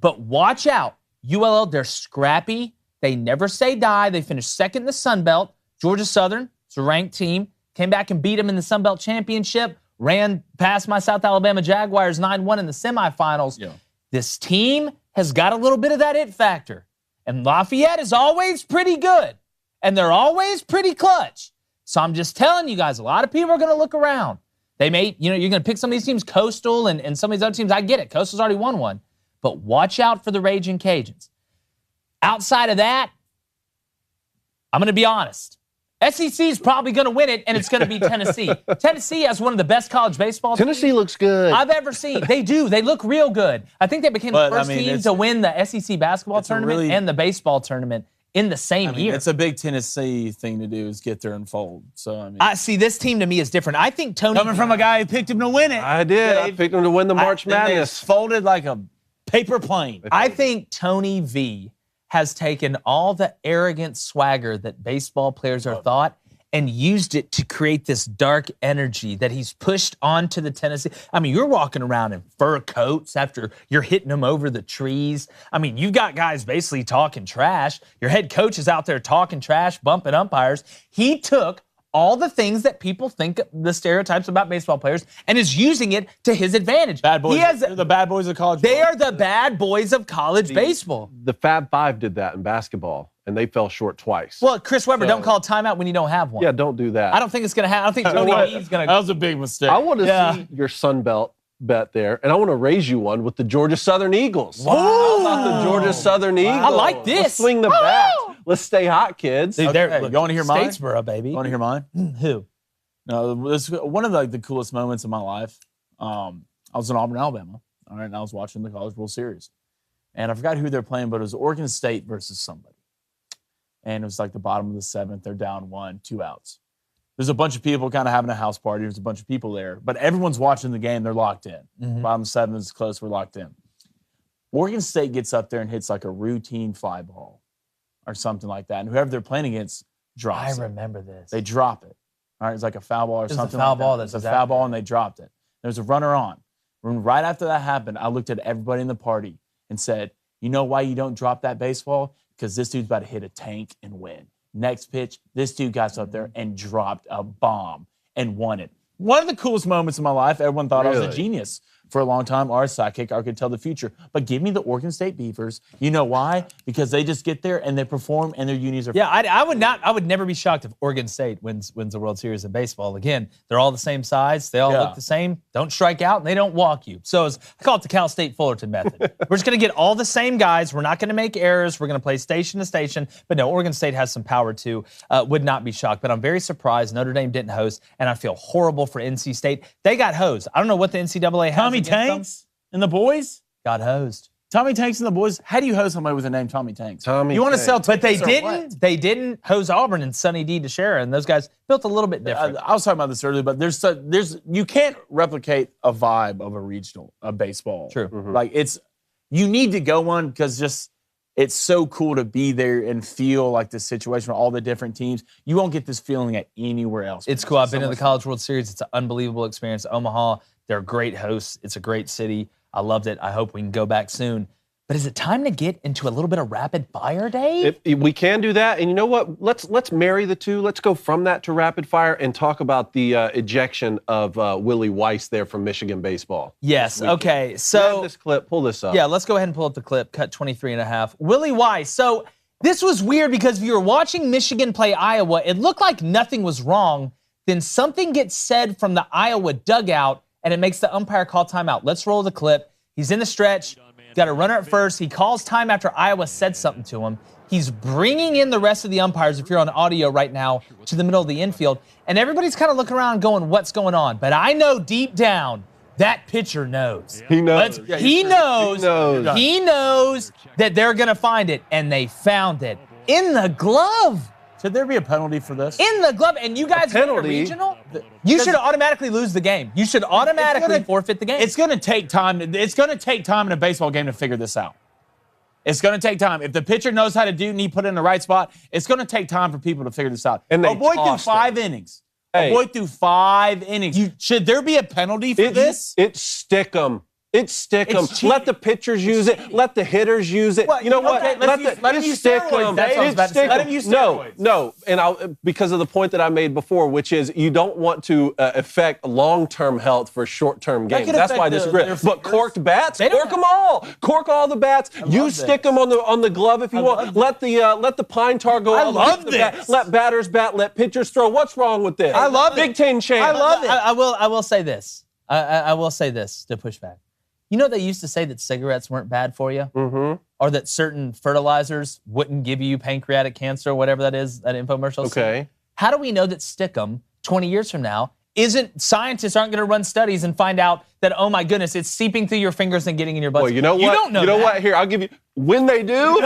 But watch out. ULL, they're scrappy. They never say die. They finished second in the Sun Belt. Georgia Southern, it's a ranked team, came back and beat them in the Sun Belt Championship, ran past my South Alabama Jaguars 9-1 in the semifinals. Yeah. This team has got a little bit of that it factor. And Lafayette is always pretty good. And they're always pretty clutch. So I'm just telling you guys, a lot of people are going to look around. They may, you're going to pick some of these teams, Coastal and some of these other teams. I get it. Coastal's already won one. But watch out for the Raging Cajuns. Outside of that, I'm going to be honest. SEC is probably going to win it, and it's going to be Tennessee. Tennessee has one of the best college baseball teams Tennessee looks good. I've ever seen. They do. They look real good. I think they became the first team to win the SEC basketball tournament and the baseball tournament in the same year. It's a big Tennessee thing to do is get there and fold. So I see this team to me is different. I think Tony coming from a guy who picked him to win it. I did. I picked him to win the March Madness. Folded like a paper plane. I think Tony V has taken all the arrogant swagger that baseball players are thought and used it to create this dark energy that he's pushed onto the Tennessee. I mean, you're walking around in fur coats after you're hitting them over the trees. I mean, you've got guys basically talking trash. Your head coach is out there talking trash, bumping umpires. He took all the things that people think the stereotypes about baseball players and is using it to his advantage. Bad boys. They're the bad boys of college baseball. They are the bad boys of college baseball. The Fab Five did that in basketball, and they fell short twice. Well, Chris Webber, don't call a timeout when you don't have one. Yeah, don't do that. I don't think it's going to happen. I don't think Tony V's going to. That was a big mistake. I want to see your Sun Belt bet there, and I want to raise you one with the Georgia Southern Eagles. Wow. How about the Georgia Southern Eagles? I like this. Let's swing the bat. Let's stay hot, kids. Dude, you want to hear mine? Statesboro, baby. You want to hear mine? Who? No, this is one of the coolest moments of my life. I was in Auburn, Alabama, all right, and I was watching the College World Series. And I forgot who they're playing, but it was Oregon State versus somebody. And it was like the bottom of the seventh. They're down 1, 2 outs. There's a bunch of people kind of having a house party. There's a bunch of people there. But everyone's watching the game. They're locked in. Bottom seven is close. We're locked in. Oregon State gets up there and hits like a routine fly ball or something like that. And whoever they're playing against drops it. I remember this. They drop it. All right, it's like a foul ball or something. Foul like ball. that. It's a foul ball, and they dropped it. There's a runner on. Right after that happened, I looked at everybody in the party and said, you know why you don't drop that baseball? Because this dude's about to hit a tank and win. Next pitch, this dude got up there and dropped a bomb and won it. One of the coolest moments of my life. Everyone thought I was a genius for a long time, or a sidekick, or could tell the future. But give me the Oregon State Beavers. You know why? Because they just get there and they perform, and their unis are. Yeah, I would never be shocked if Oregon State wins the World Series in baseball. Again, they're all the same size. They all look the same. Don't strike out, and they don't walk you. So I call it the Cal State Fullerton method. We're just going to get all the same guys. We're not going to make errors. We're going to play station to station. But no, Oregon State has some power too. Would not be shocked. But I'm very surprised Notre Dame didn't host, and I feel horrible for NC State. They got hosed. I don't know what the NCAA has. Tommy Tanks and the boys got hosed. Tommy Tanks and the boys. How do you hose somebody with the name Tommy Tanks? You want to sell but they tickets didn't. They didn't hose Auburn and Sonny D. DeShera, and those guys built a little bit different. I was talking about this earlier, but there's you can't replicate a vibe of a regional baseball. True. Like you need to go one because just it's so cool to be there and feel like this situation with all the different teams. You won't get this feeling at anywhere else. It's cool. I've been to the College World Series. It's an unbelievable experience. Omaha, they're great hosts. It's a great city. I loved it. I hope we can go back soon. But is it time to get into a little bit of rapid fire, Dave? We can do that. And you know what? Let's marry the two. Let's go from that to rapid fire and talk about the ejection of Willie Weiss there from Michigan baseball. Yes. Okay. So grab this clip. Pull this up. Yeah, let's go ahead and pull up the clip. Cut 23.5. Willie Weiss. So this was weird because if you were watching Michigan play Iowa, it looked like nothing was wrong. Then something gets said from the Iowa dugout, and it makes the umpire call timeout. Let's roll the clip. He's in the stretch. Got a runner at first. He calls time after Iowa said something to him. He's bringing in the rest of the umpires, if you're on audio right now, to the middle of the infield. And everybody's kind of looking around going, what's going on? But I know deep down, That pitcher knows. He knows. He knows that they're going to find it, and they found it in the glove. Should there be a penalty for this? In the glove, and you guys win a regional? You should automatically lose the game. You should automatically forfeit the game. It's going to take time. It's going to take time in a baseball game to figure this out. It's going to take time. If the pitcher knows how to do it and he put it in the right spot, it's going to take time for people to figure this out. And they boy through 5 innings. Boy through 5 innings. Should there be a penalty for this? It's stick 'em. It's stick 'em. Let the pitchers use it. Let the hitters use it. Well, you know what? okay, let him use stick steroids. 'em. That's what I was about to say. Let him use steroids. No. And because of the point that I made before, which is you don't want to affect long-term health for short-term games. That's why I disagree. But corked bats, cork them all. Cork all the bats. You stick them on the glove if you want. Let the pine tar go. I love this. Let batters bat. Let pitchers throw. What's wrong with this? I love Big Ten champ. I love it. I will say this. I will say this to push back. You know, they used to say that cigarettes weren't bad for you, or that certain fertilizers wouldn't give you pancreatic cancer, or whatever that is, that infomercial. Okay. How do we know that Stickum 20 years from now scientists aren't going to run studies and find out that, oh my goodness, it's seeping through your fingers and getting in your butt? Well, you know what? You don't know. You know what? Here, I'll give you. When they do,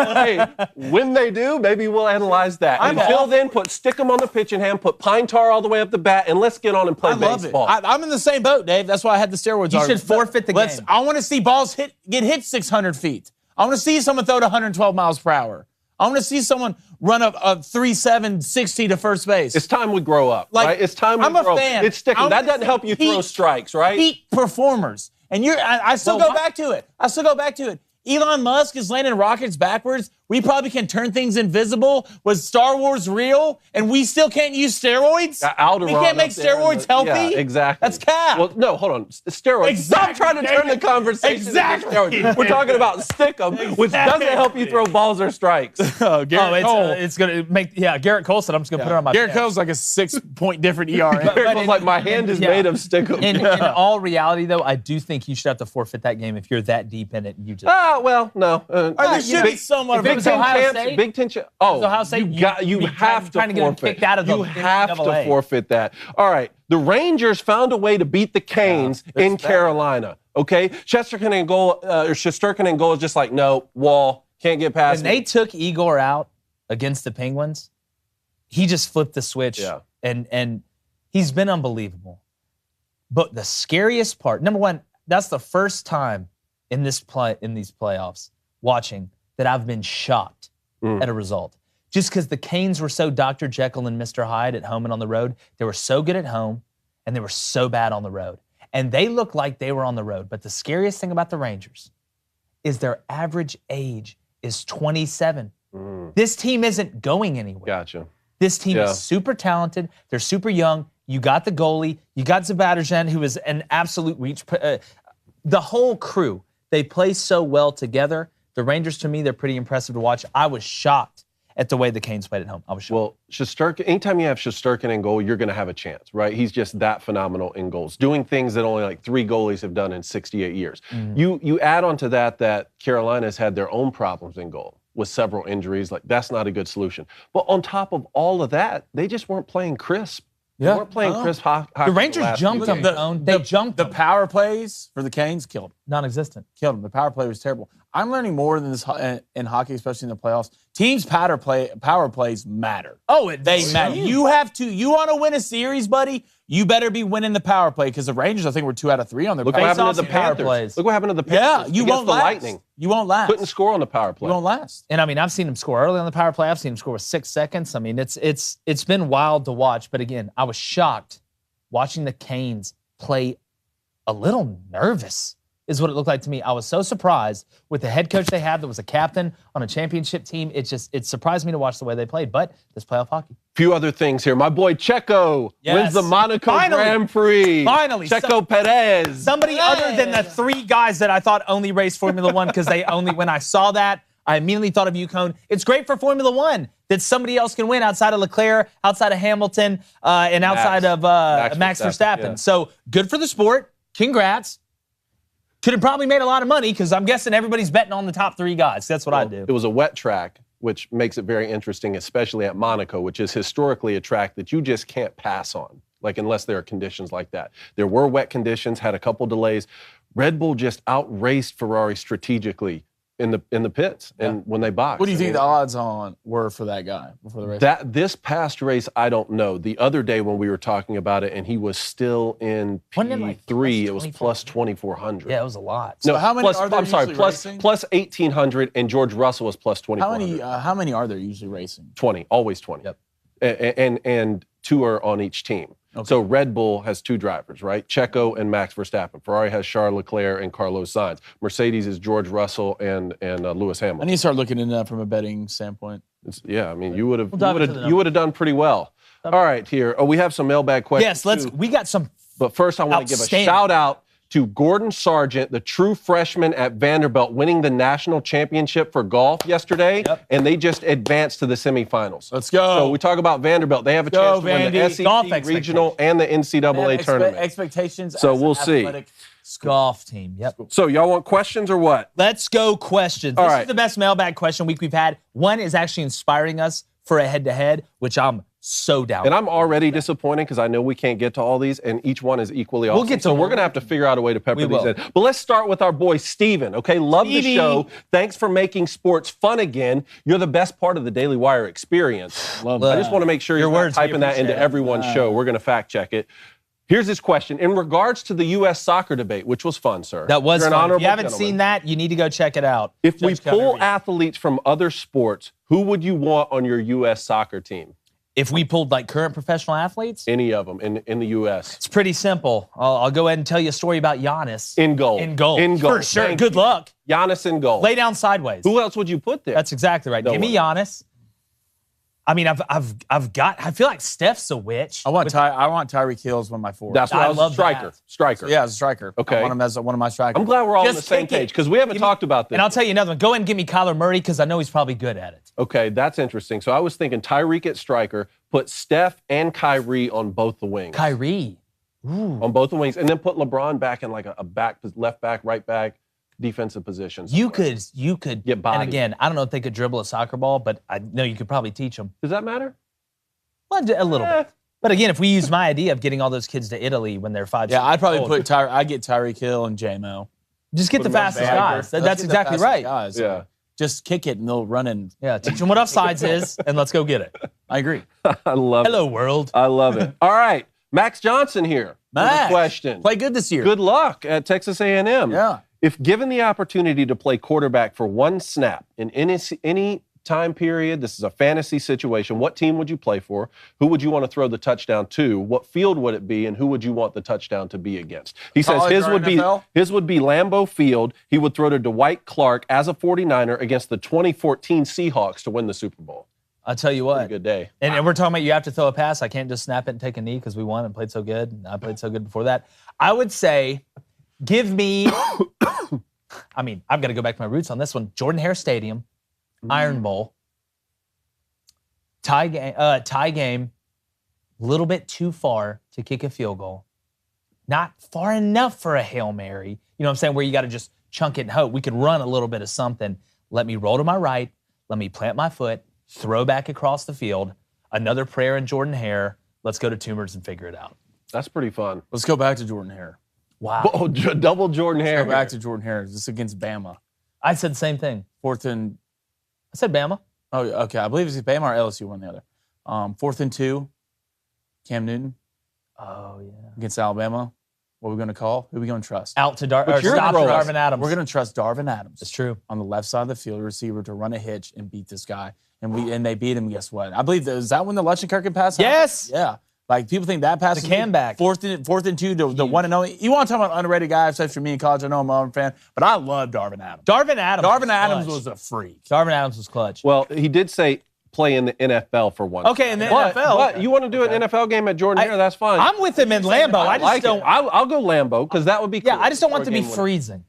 maybe we'll analyze that. Until then, stick them on the pitching hand, put pine tar all the way up the bat, and let's get on and play baseball. I'm in the same boat, Dave. That's why I had the steroids. You should forfeit the game. I want to see balls get hit 600 feet. I want to see someone throw to 112 miles per hour. I want to see someone run a 3.7 60 to first base. It's time we grow up, right? It's time we grow up. Fan. It's sticking. That doesn't help you throw strikes, right? Peak performers. And I still go back to it. Elon Musk is landing rockets backwards. We probably can turn things invisible. Was Star Wars real? And we still can't use steroids? We can't make steroids healthy? Yeah, exactly. That's cap. Well, no, hold on. Steroids. Exactly. Stop trying to turn the conversation into steroids. We're talking about stick 'em, which doesn't help you throw balls or strikes. Garrett Cole. It's going to make, Garrett Cole said, I'm just going to put it on my Garrett Cole's like a 6-point different ERA. Garrett Cole's like, my hand is made of stick 'em. In all reality, though, I do think you should have to forfeit that game if you're that deep in it. And you just. Well, no. There should be somewhat of Big Ten champs. Big Ten champs. Oh, Ohio State, you have to forfeit. You have to forfeit that. All right. The Rangers found a way to beat the Canes in Carolina. Okay, Shesterkin and goal is just like, no, wall, can't get past. When they took Igor out against the Penguins, he just flipped the switch, and he's been unbelievable. But the scariest part, number one, that's the first time in these playoffs watching that I've been shocked at a result. Just because the Canes were so Dr. Jekyll and Mr. Hyde at home and on the road. They were so good at home, and they were so bad on the road. And they looked like they were on the road. But the scariest thing about the Rangers is their average age is 27. This team isn't going anywhere. Gotcha. This team is super talented. They're super young. You got the goalie. You got Zibanejad, who is an absolute reach. The whole crew, they play so well together. The Rangers, to me, they're pretty impressive to watch. I was shocked at the way the Canes played at home. I was shocked. Well, Shesterkin, anytime you have Shesterkin in goal, you're going to have a chance, right? He's just that phenomenal in goals, doing things that only like 3 goalies have done in 68 years. You add on to that Carolina's had their own problems in goal with several injuries. Like, that's not a good solution. But on top of all of that, they just weren't playing crisp. They weren't playing crisp hockey. The Rangers jumped them. They jumped them. The power plays for the Canes killed them. Non-existent. Killed them. The power play was terrible. I'm learning more than this in hockey, especially in the playoffs. Teams' power plays matter. They matter. You have to. You want to win a series, buddy? You better be winning the power play, because the Rangers, I think, were 2 out of 3 on their Look what happened to the Panthers. Look what happened to the Panthers. Yeah, you won't last. The Lightning. You won't last. Couldn't score on the power play. You won't last. And I mean, I've seen him score early on the power play. I've seen him score with 6 seconds. I mean, it's been wild to watch. But again, I was shocked watching the Canes play a little nervous, is what it looked like to me. I was so surprised with the head coach they had that was a captain on a championship team. It surprised me to watch the way they played. But this playoff hockey. Few other things here. My boy Checo wins the Monaco Grand Prix. Finally. Checo Perez. Somebody other than the 3 guys that I thought only raced Formula One, because when I saw that, I immediately thought of you, Cone. It's great for Formula One that somebody else can win outside of Leclerc, outside of Hamilton, and outside of Max Verstappen. Yeah. So good for the sport. Congrats. Could have probably made a lot of money, because I'm guessing everybody's betting on the top 3 guys. That's what I do. It was a wet track, which makes it very interesting, especially at Monaco, which is historically a track that you just can't pass on. like unless there are conditions like that. There were wet conditions, had a couple delays. Red Bull just outraced Ferrari strategically in the pits and when they boxed. What do you think the odds on were for that guy before the race? This past race, I don't know. The other day when we were talking about it, and he was still in P3, it was plus 2,400. Yeah, it was a lot. So No, how many plus, are there I'm sorry, usually plus racing? 1,800, and George Russell was plus 2,400. How many are there usually racing? 20, always 20. Yep. And 2 are on each team. Okay. So Red Bull has 2 drivers, right? Checo and Max Verstappen. Ferrari has Charles Leclerc and Carlos Sainz. Mercedes is George Russell and Lewis I Hamilton. need to start looking into that from a betting standpoint. Yeah, I mean, you would We'll dive into the have done pretty well. All right, here. Oh, we have some mailbag questions. Yes, too. we got some. But first, I want to give a Outstanding. shout out to Gordon Sargent, the true freshman at Vanderbilt, winning the national championship for golf yesterday, and they just advanced to the semifinals. Let's go. So we talk about Vanderbilt. They have a chance to win the Vandy. Golf SEC regional and the NCAA tournament. Expectations. So as we'll an see. athletic Golf team. Yep. So y'all want questions or what? Let's go questions. All This right. is the best mailbag question week we've had. One is actually inspiring us for a head-to-head, which I'm so down. And I'm already disappointed because I know we can't get to all these, and each one is equally awesome. get to so we're more. going to have to figure out a way to pepper We these will. in. But let's start with our boy Steven, okay? Love the Stevie. show. Thanks for making sports fun again. You're the best part of the Daily Wire experience. Love I just want to make sure Your you're not words, we typing that into appreciate it. everyone's show. We're going to fact check it. Here's his question. In regards to the U.S. soccer debate, which was fun, sir. that was You're an fun. If honorable you haven't gentleman. seen that, you need to go check it out. If we Judge Calvin pull Reed. athletes from other sports, who would you want on your U.S. soccer team? If we pulled like current professional athletes, Any of them in the U.S. it's pretty simple. I'll go ahead and tell you a story about Giannis. In goal. In goal. In goal. For sure. Thank Good you. luck. Giannis in goal. Lay down sideways. Who else would you put there? That's exactly right. No Give me Giannis. I mean, I feel like Steph's a witch. I want Tyreek Hill as one of my forwards. That's what I was love striker. that. Striker. Yeah, as a striker. Okay. I want him as one of my strikers. I'm glad we're all on the Just same kick it. page because we haven't talked about this. And I'll tell you another one. Go ahead and give me Kyler Murray because I know he's probably good at it. Okay, that's interesting. So I was thinking Tyreek at striker, put Steph and Kyrie on both the wings. Kyrie. On both the wings, and then put LeBron back in like a back, left back, right back, defensive positions. You could Get bodied. And again, I don't know if they could dribble a soccer ball, but I know you could probably teach them. Does that matter? Well, a little bit. But again, if we use my idea of getting all those kids to Italy when they're 5, Yeah, 6 I'd probably old, put I'd get Tyreek Hill and J-Mo. just get Put the them on fastest Bagger. guys. Let's That's get the exactly fastest right. Guys. Yeah. Just kick it and they'll run in. Yeah, teach them what offsides is, and let's go get it. I agree. I love Hello, it. world. I love it. All right, Max Johnson here. with a Max, question. Play good this year. Good luck at Texas A&M. Yeah. If given the opportunity to play quarterback for one snap in any time period, this is a fantasy situation, what team would you play for? Who would you want to throw the touchdown to? What field would it be? And who would you want the touchdown to be against? He says College his or would NFL? be Lambeau Field. He would throw to Dwight Clark as a 49er against the 2014 Seahawks to win the Super Bowl. I'll tell you Pretty what. good day. And we're talking about you have to throw a pass. I can't just snap it and take a knee because we won and played so good. And I played so good before that. I would say, give me. I mean, I've got to go back to my roots on this one. Jordan Hare Stadium, Iron Bowl, tie game, a little bit too far to kick a field goal, not far enough for a Hail Mary. You know what I'm saying? Where you got to just chunk it and hope. We could run a little bit of something. Let me roll to my right. Let me plant my foot, throw back across the field. Another prayer in Jordan Hare. Let's go to Tumors and figure it out. That's pretty fun. Let's go back to Jordan Hare. Wow. Oh, double Jordan Hare. Go back to Jordan Hare. This is against Bama. I said the same thing. Fourth and I said Bama. oh, okay. I believe it's Bama or LSU, one or the other. 4th and 2. Cam Newton Oh, yeah. against Alabama. What are we going to call? Who are we going to trust? Out to But you're stop to throwing- Darvin Adams. We're going to trust Darvin Adams. It's true. On the left side of the field, receiver to run a hitch and beat this guy. And they beat him. Guess what? I believe is that when the Lutschenkirchen pass happened? Yes. Yeah. Like people think that pass The Cam back. 4th and 2, the one and only. You want to talk about underrated guy? Except for me in college, I know I'm an Auburn fan, but I love Darvin Adams. Darvin Adams. Darvin Adams clutch. was a freak. Darvin Adams was clutch. Well, he did say play in the NFL for once. Okay, in the But NFL. you want to do an NFL game at Jordan Hare? That's fine. I'm with him in Lambeau. I just like don't. it. I'll go Lambeau because that would be cool. Yeah, I just don't want it to be Game winner. freezing.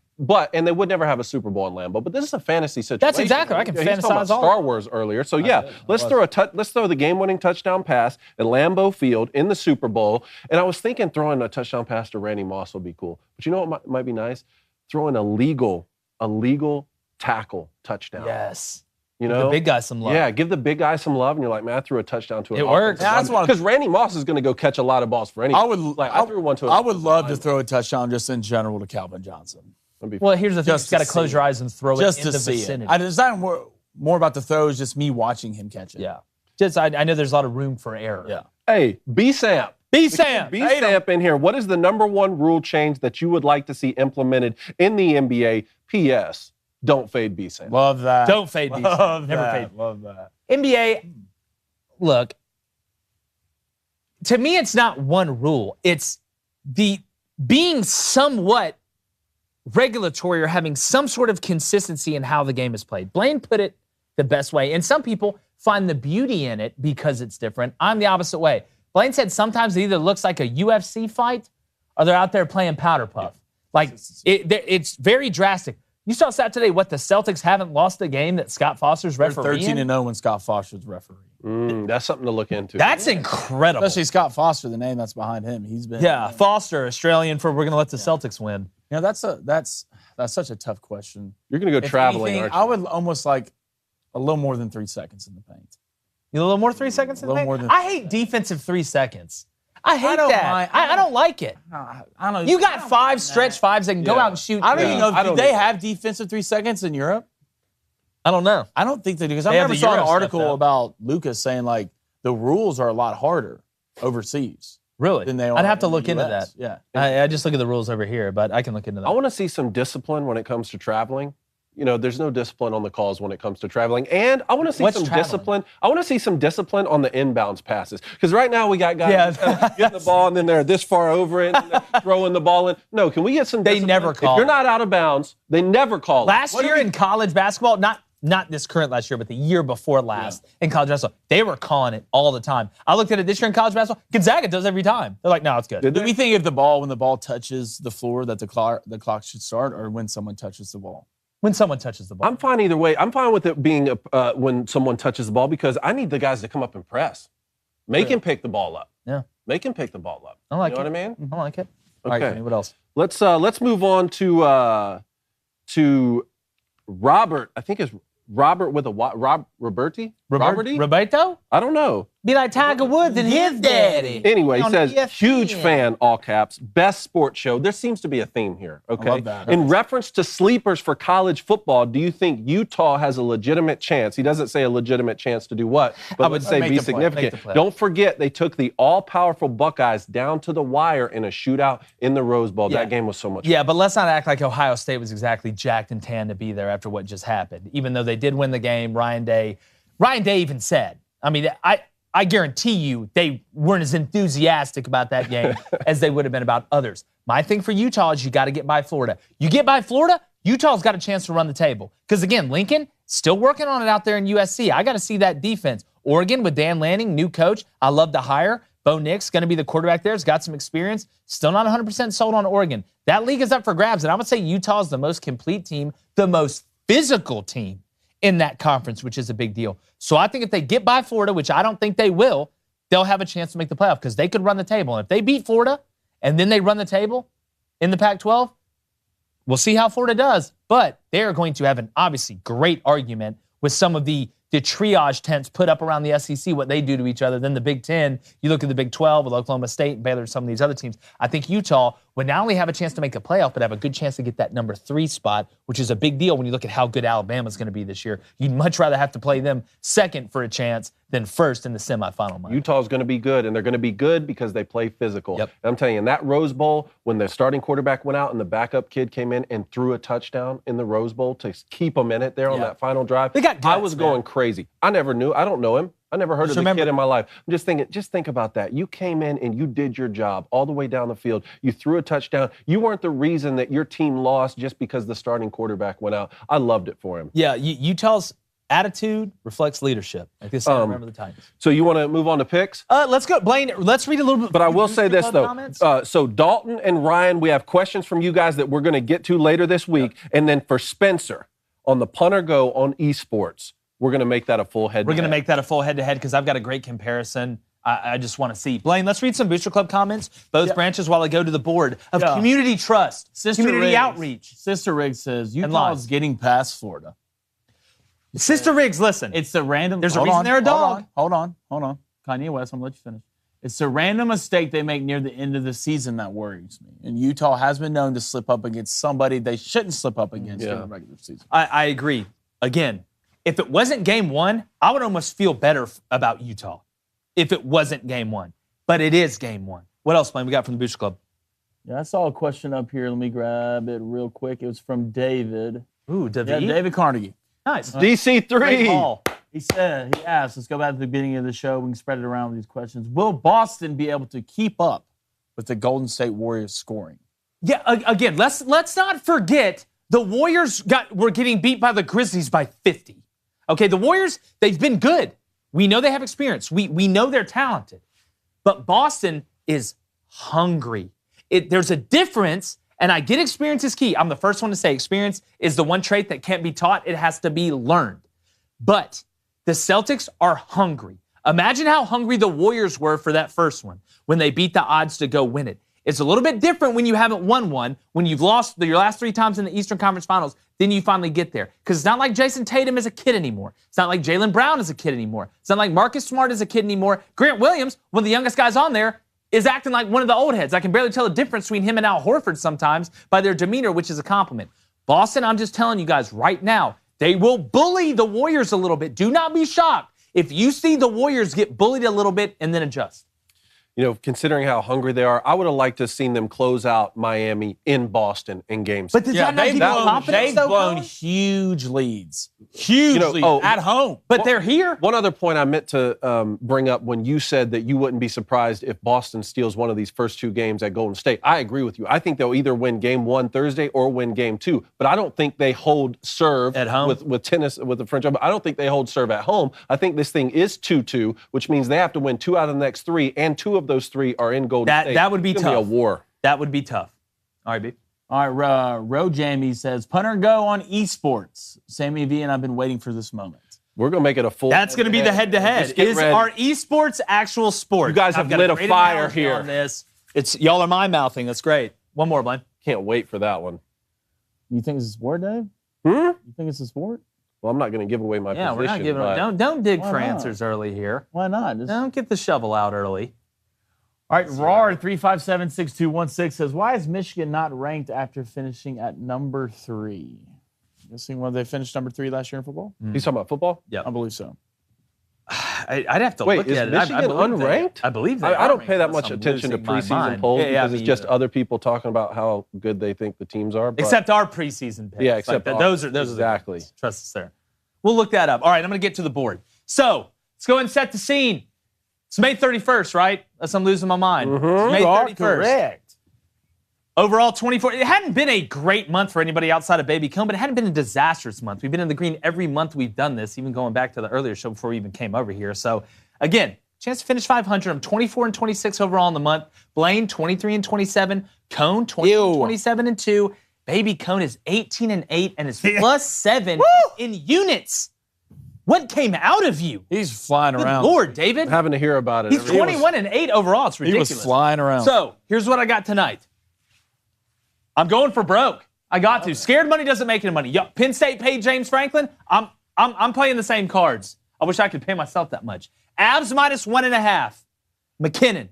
And they would never have a Super Bowl in Lambeau. But this is a fantasy situation. That's exactly. I can He's talking about fantasize all. Star Wars earlier. So yeah, let's throw the game-winning touchdown pass at Lambeau Field in the Super Bowl. And I was thinking throwing a touchdown pass to Randy Moss would be cool. But you know what might be nice? Throwing a legal tackle touchdown. Yes. You know, the big guy some love. Yeah, give the big guy some love, and you're like, man, I threw a touchdown to an It works. Because Randy Moss is going to go catch a lot of balls for anyone. I threw one to. I would love to throw a touchdown just in general to Calvin Johnson. Well, here's the thing: you got to close your eyes and throw just it in to the see vicinity. it. It's not more about the throws, just me watching him catch it. Yeah, just I know there's a lot of room for error. Yeah. Hey, B-Samp. B-Samp. B-Samp in here. What is the number one rule change that you would like to see implemented in the NBA? P.S. Don't fade B-Samp. Love that. Don't fade B-Samp. Never fade. Love that. NBA, look, to me, it's not one rule. It's the being somewhat regulatory or having some sort of consistency in how the game is played. Blaine put it the best way. And some people find the beauty in it because it's different. I'm the opposite way. Blaine said sometimes it either looks like a UFC fight or they're out there playing powder puff. Like, it's very drastic. You saw Saturday what the Celtics haven't lost a game that Scott Foster's refereeing. They're 13-0 when Scott Foster's referee. That's something to look into. That's incredible. Especially Scott Foster, the name that's behind him. He's been Foster, Australian for we're going to let the Celtics win. You know, that's such a tough question. You're going to go traveling, aren't you? I would almost like a little more than 3 seconds in the paint. You a little more 3 seconds in the paint? More than I hate defensive 3 seconds. I hate that. I don't like it. I don't. You got five stretch fives that can go out and shoot. I don't even know. Do they have defensive 3 seconds in Europe? I don't know. I don't think they do because I They have never the saw an Euro article stuff, though. about Lucas saying like the rules are a lot harder overseas Really? than they are. I'd have to in the look into that. US. Yeah. I just look at the rules over here, but I can look into that. I want to see some discipline when it comes to traveling. You know, there's no discipline on the calls when it comes to traveling. And I want to see What's some traveling? discipline. I want to see some discipline on the inbounds passes. Because right now we got guys getting the ball and then they're this far over it and they're throwing the ball in. No, can we get some discipline? They never call If you're it. not out of bounds, they never call it. Last year in college basketball, not this current last year, but the year before last in college basketball, they were calling it all the time. I looked at it this year in college basketball. Gonzaga does every time. They're like, no, it's good. Did Do they? we think when the ball touches the floor that the clock should start, or when someone touches the ball? When someone touches the ball. I'm fine either way. I'm fine with it being when someone touches the ball because I need the guys to come up and press. Make him pick the ball up. Yeah. Make him pick the ball up. I like you know it. what I mean? I like it. All right, Okay. Kenny, what else? Let's move on to Robert. I think it's Robert with a Roberti? Roberti? Roberto? I don't know. Be like Tiger Woods and his daddy. Anyway, he On says, ESPN. huge fan, all caps, best sports show. There seems to be a theme here, okay? love that. In reference to sleepers for college football, do you think Utah has a legitimate chance? He doesn't say a legitimate chance to do what, but let's say make be the play, significant. make the play. Don't forget, they took the all-powerful Buckeyes down to the wire in a shootout in the Rose Bowl. Yeah. That game was so much Yeah, but let's not act like Ohio State was exactly jacked and tan to be there after what just happened. Even though they did win the game, Ryan Day even said, I mean, I guarantee you they weren't as enthusiastic about that game as they would have been about others. My thing for Utah is you got to get by Florida. You get by Florida, Utah's got a chance to run the table. Because again, Lincoln, still working on it out there in USC. I got to see that defense. Oregon with Dan Lanning, new coach. I love the hire. Bo Nix going to be the quarterback there. He's got some experience. Still not 100% sold on Oregon. That league is up for grabs. And I would say Utah is the most complete team, the most physical team in that conference, which is a big deal. So I think if they get by Florida, which I don't think they will, they'll have a chance to make the playoff because they could run the table. And if they beat Florida and then they run the table in the Pac-12, we'll see how Florida does. But they're going to have an obviously great argument with some of the triage tents put up around the SEC, what they do to each other. Then the Big Ten, you look at the Big 12 with Oklahoma State and Baylor and some of these other teams. I think Utah would not only have a chance to make the playoff, but have a good chance to get that number 3 spot, which is a big deal when you look at how good Alabama's going to be this year. You'd much rather have to play them second for a chance than first in the semifinal. Mike. Utah's going to be good, and they're going to be good because they play physical. Yep. And I'm telling you, in that Rose Bowl, when the starting quarterback went out and the backup kid came in and threw a touchdown in the Rose Bowl to keep them in it there on that final drive, They got I guts, was man. going crazy. I never knew. I don't know him. I never heard of the remember- kid in my life. I'm just thinking, just think about that. You came in and you did your job all the way down the field. You threw a touchdown. You weren't the reason that your team lost just because the starting quarterback went out. I loved it for him. Yeah, Utah's attitude reflects leadership. Like this, remember the Titans. So you want to move on to picks? Let's go, Blaine. Let's read a little bit. But I will say this, though. Comments? So Dalton and Ryan, we have questions from you guys that we're going to get to later this week. And then for Spencer, on the Punter Go on esports, we're going to make that a full head-to-head. We're going to make that a full head-to-head because I've got a great comparison. I just want to see. Blaine, let's read some Booster Club comments, both branches, while I go to the board of community trust, community outreach. Sister Riggs says, live. Utah's getting past Florida. Sister Riggs, listen. It's the random. There's a reason they're a dog. Hold on. Kanye West, I'm going to let you finish. It's a random mistake they make near the end of the season that worries me. And Utah has been known to slip up against somebody they shouldn't slip up against during the regular season. I agree. Again, if it wasn't game one, I would almost feel better about Utah if it wasn't game one. But it is game one. What else, Blaine, we got from the Booster Club? Yeah, I saw a question up here. Let me grab it real quick. It was from David. Ooh, David. Yeah, David Carnegie. Nice. DC3. He asked, let's go back to the beginning of the show. We can spread it around with these questions. Will Boston be able to keep up with the Golden State Warriors scoring? Yeah, again, let's not forget the Warriors were getting beat by the Grizzlies by 50. Okay, the Warriors, they've been good. We know they have experience. We know they're talented. But Boston is hungry. There's a difference, and I get experience is key. I'm the first one to say experience is the one trait that can't be taught. It has to be learned. But the Celtics are hungry. Imagine how hungry the Warriors were for that first one when they beat the odds to go win it. It's a little bit different when you haven't won one, when you've lost your last 3 times in the Eastern Conference Finals, then you finally get there. Because it's not like Jason Tatum is a kid anymore. It's not like Jaylen Brown is a kid anymore. It's not like Marcus Smart is a kid anymore. Grant Williams, one of the youngest guys on there, is acting like one of the old heads. I can barely tell the difference between him and Al Horford sometimes by their demeanor, which is a compliment. Boston, I'm just telling you guys right now, they will bully the Warriors a little bit. Do not be shocked if you see the Warriors get bullied a little bit and then adjust. You know, considering how hungry they are, I would have liked to have seen them close out Miami in Boston in games. But does that not give you confidence, they've though, blown Colin? huge leads. Huge leads at home. But they're here. One other point I meant to bring up when you said that you wouldn't be surprised if Boston steals one of these first 2 games at Golden State. I agree with you. I think they'll either win game 1 Thursday or win game 2. But I don't think they hold serve at home with tennis, with the French Open. I don't think they hold serve at home. I think this thing is 2-2, which means they have to win 2 out of the next 3, and 2 of those 3 are in Golden State. That would be it's tough. Be a war. That would be tough. All right, B. All right, Ro Jamie says, punter go on esports. Sammy V and I've been waiting for this moment. We're going to make it a full That's going to be the head-to-head. Is our esports actual sport? You guys have lit a fire here. On this. Y'all are my mouthing. That's great. One more, Blaine. Can't wait for that one. You think it's a sport, Dave? You think it's a sport? Well, I'm not going to give away my position. Yeah, we're not giving away. Don't dig for answers early here. Why not? Don't get the shovel out early. All right, RAR3576216 says, why is Michigan not ranked after finishing at number 3? Guessing when they finished number 3 last year in football? He's talking about football? Yeah, I believe so. I'd have to look at it. Wait, is Michigan unranked? I believe that. I don't pay that much attention to preseason polls because it's just other people talking about how good they think the teams are. Except our preseason picks. Yeah, except those are exactly. Trust us there. We'll look that up. All right, I'm going to get to the board. So let's go ahead and set the scene. It's May 31st, right? Unless I'm losing my mind. It's May 31st. Correct. Overall, 24. It hadn't been a great month for anybody outside of Baby Cone, but it hadn't been a disastrous month. We've been in the green every month we've done this, even going back to the earlier show before we even came over here. So, again, chance to finish 500. I'm 24-26 overall in the month. Blaine, 23-27. Cone, 27-2. Baby Cone is 18-8 and is plus 7 in units. What came out of you? He's flying around. Good Lord, David. I'm having to hear about it. He's 21-8 overall. It's ridiculous. He was flying around. So, here's what I got tonight. I'm going for broke. I got to. Scared money doesn't make any money. Penn State paid James Franklin. I'm playing the same cards. I wish I could pay myself that much. Avs minus 1.5. McKinnon.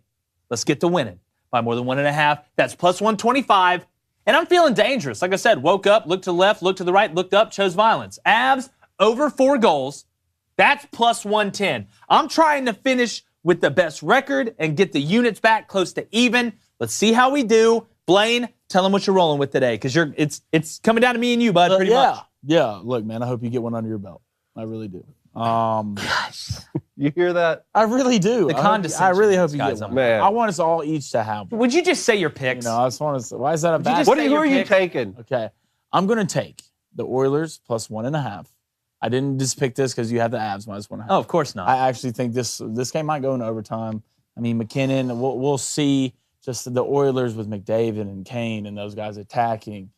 Let's get to winning by more than 1.5. That's plus 125. And I'm feeling dangerous. Like I said, woke up, looked to the left, looked to the right, looked up, chose violence. Avs over 4 goals. That's plus 110. I'm trying to finish with the best record and get the units back close to even. Let's see how we do. Blaine, tell them what you're rolling with today, because it's coming down to me and you, bud, pretty much. Yeah, look, man, I hope you get one under your belt. I really do. Gosh. You hear that? I really do. The condescension. I really hope you get one. Man. I want us all each to have one. Would you just say your picks? I just want to. Why is that a bad? just Who are you taking? Okay, I'm going to take the Oilers plus 1.5. I didn't just pick this because you have the Avs minus 1.5. Oh, of course not. I actually think this game might go into overtime. I mean, McKinnon. We'll see. Just the Oilers with McDavid and Kane and those guys attacking.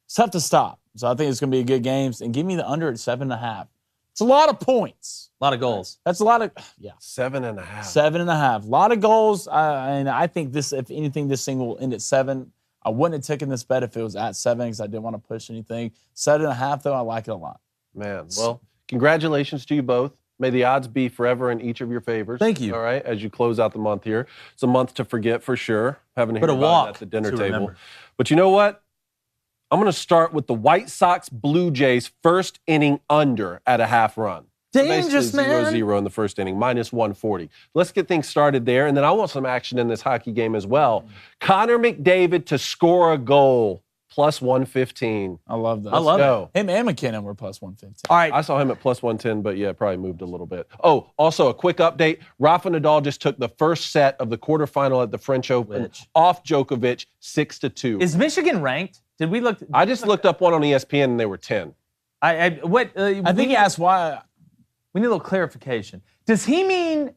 It's tough to stop. So I think it's going to be a good game. And give me the under at 7.5. It's a lot of points. A lot of goals. That's a lot of 7.5. 7.5. A lot of goals. And I think this, if anything, this thing will end at 7. I wouldn't have taken this bet if it was at 7 because I didn't want to push anything. 7.5, though, I like it a lot. Man, well, congratulations to you both. May the odds be forever in each of your favors. Thank you. All right, as you close out the month here. It's a month to forget for sure, having to hear But a about walk it at the dinner to table. remember. But you know what? I'm going to start with the White Sox Blue Jays first inning under at a half run. Dangerous, Basically man. 0-0 in the first inning, minus 140. Let's get things started there, and then I want some action in this hockey game as well. Connor McDavid to score a goal, plus 115. I love that. I love Go. Him and McKinnon were plus 115. All right. I saw him at plus 110, but yeah, probably moved a little bit. Oh, also a quick update. Rafa Nadal just took the first set of the quarterfinal at the French Open off Djokovic, 6-2. Is Michigan ranked? Did we look? I just looked up one on ESPN and they were 10. I think he asked why. We need a little clarification. Does he mean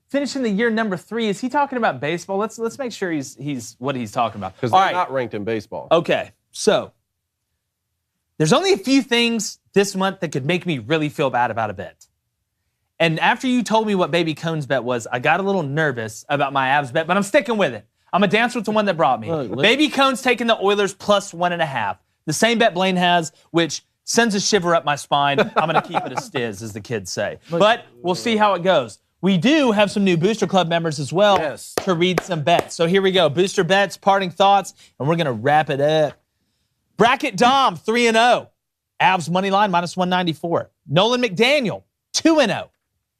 finishing the year number 3? Is he talking about baseball? Let's make sure he's what he's talking about. Because All they're right. not ranked in baseball. Okay, so there's only a few things this month that could make me really feel bad about a bet. And after you told me what Baby Cone's bet was, I got a little nervous about my Avs bet, but I'm sticking with it. I'm going to dance with the one that brought me. Baby Cone's taking the Oilers plus 1.5. The same bet Blaine has, which sends a shiver up my spine. I'm going to keep it a stiz, as the kids say. But we'll see how it goes. We do have some new Booster Club members as well to read some bets. So here we go. Booster bets, parting thoughts, and we're going to wrap it up. Bracket Dom, 3-0. Avs money line, minus 194. Nolan McDaniel, 2-0.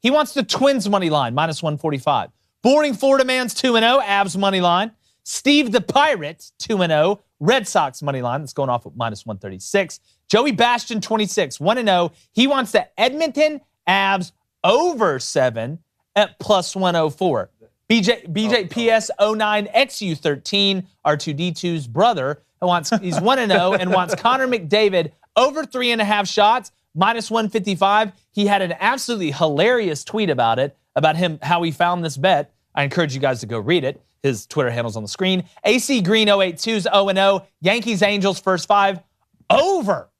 He wants the Twins money line, minus 145. Boring Florida Man's 2-0, Avs money line. Steve the Pirate, 2-0. Red Sox money line, that's going off at minus 136. Joey Bastion, 26, 1-0. He wants the Edmonton Avs over 7 at plus 104. BJ PS 09 XU13, R2D2's brother, he's 1-0 and wants Connor McDavid over 3.5 shots, minus 155. He had an absolutely hilarious tweet about it, about him, how he found this bet. I encourage you guys to go read it. His Twitter handle's on the screen. AC Green 082's 0-0. Yankees Angels first 5 over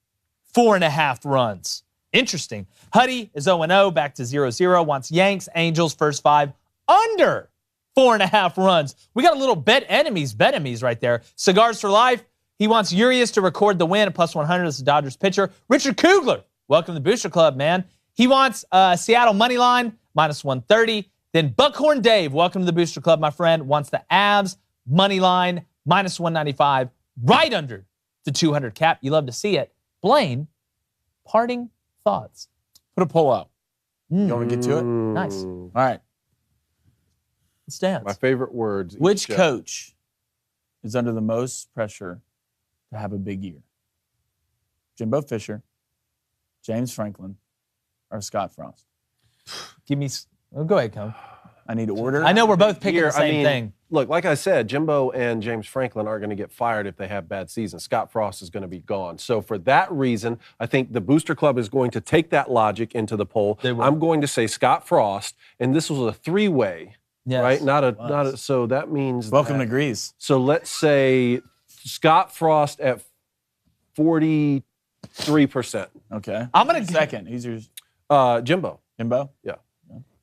4.5 runs. Interesting. Huddy is 0-0, back to 0-0. Wants Yanks Angels first 5 under 4.5 runs. We got a little bet enemies right there. Cigars for Life. He wants Urias to record the win at plus 100 as the Dodgers pitcher. Richard Kugler, welcome to the Booster Club, man. He wants Seattle money line, minus 130. Then Buckhorn Dave, welcome to the Booster Club, my friend, wants the Avs money line, minus 195, right under the 200 cap. You love to see it. Blaine, parting thoughts. Put a poll out. You want to get to it? Nice. All right. Let's dance. My favorite words. each Which show. coach is under the most pressure to have a big year? Jimbo Fisher, James Franklin, or Scott Frost? Give me... Oh, go ahead, Cone. I need order. I know we're both picking the same thing. Look, like I said, Jimbo and James Franklin aren't going to get fired if they have bad seasons. Scott Frost is going to be gone. So for that reason, I think the Booster Club is going to take that logic into the poll. I'm going to say Scott Frost, and this was a 3-way, right? Not a. So that means Welcome to Greece. So let's say Scott Frost at 43%. Okay. I'm going to second. Who's yours? Jimbo. Jimbo? Yeah.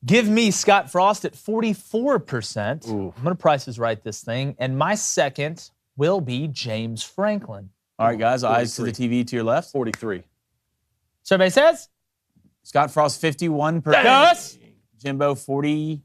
give me Scott Frost at 44%. Ooh. I'm going to Price is Right this thing. And my second will be James Franklin. All right, guys, eyes to the TV to your left. 43. Survey says? Scott Frost, 51%. Yes. Jimbo, 43%.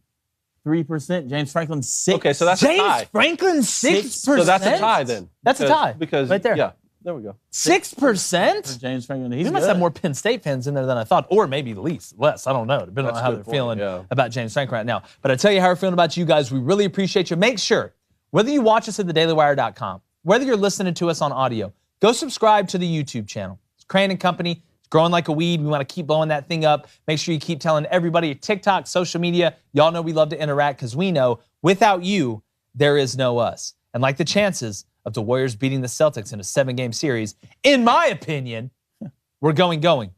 James Franklin, 6%. Okay, so that's a tie. James Franklin, 6%. So that's a tie then. That's a tie. Because, right there. Yeah, there we go. 6%? James Franklin, he's We must good. have more Penn State fans in there than I thought, or maybe less. I don't know, depending on That's a how good they're point, feeling yeah. about James Franklin right now. But I tell you how we're feeling about you guys. We really appreciate you. Make sure, whether you watch us at thedailywire.com, whether you're listening to us on audio, go subscribe to the YouTube channel. It's Crane & Company. It's growing like a weed. We want to keep blowing that thing up. Make sure you keep telling everybody your TikTok, social media. Y'all know we love to interact because we know without you, there is no us. And like the chances of the Warriors beating the Celtics in a 7-game series, in my opinion, we're gone.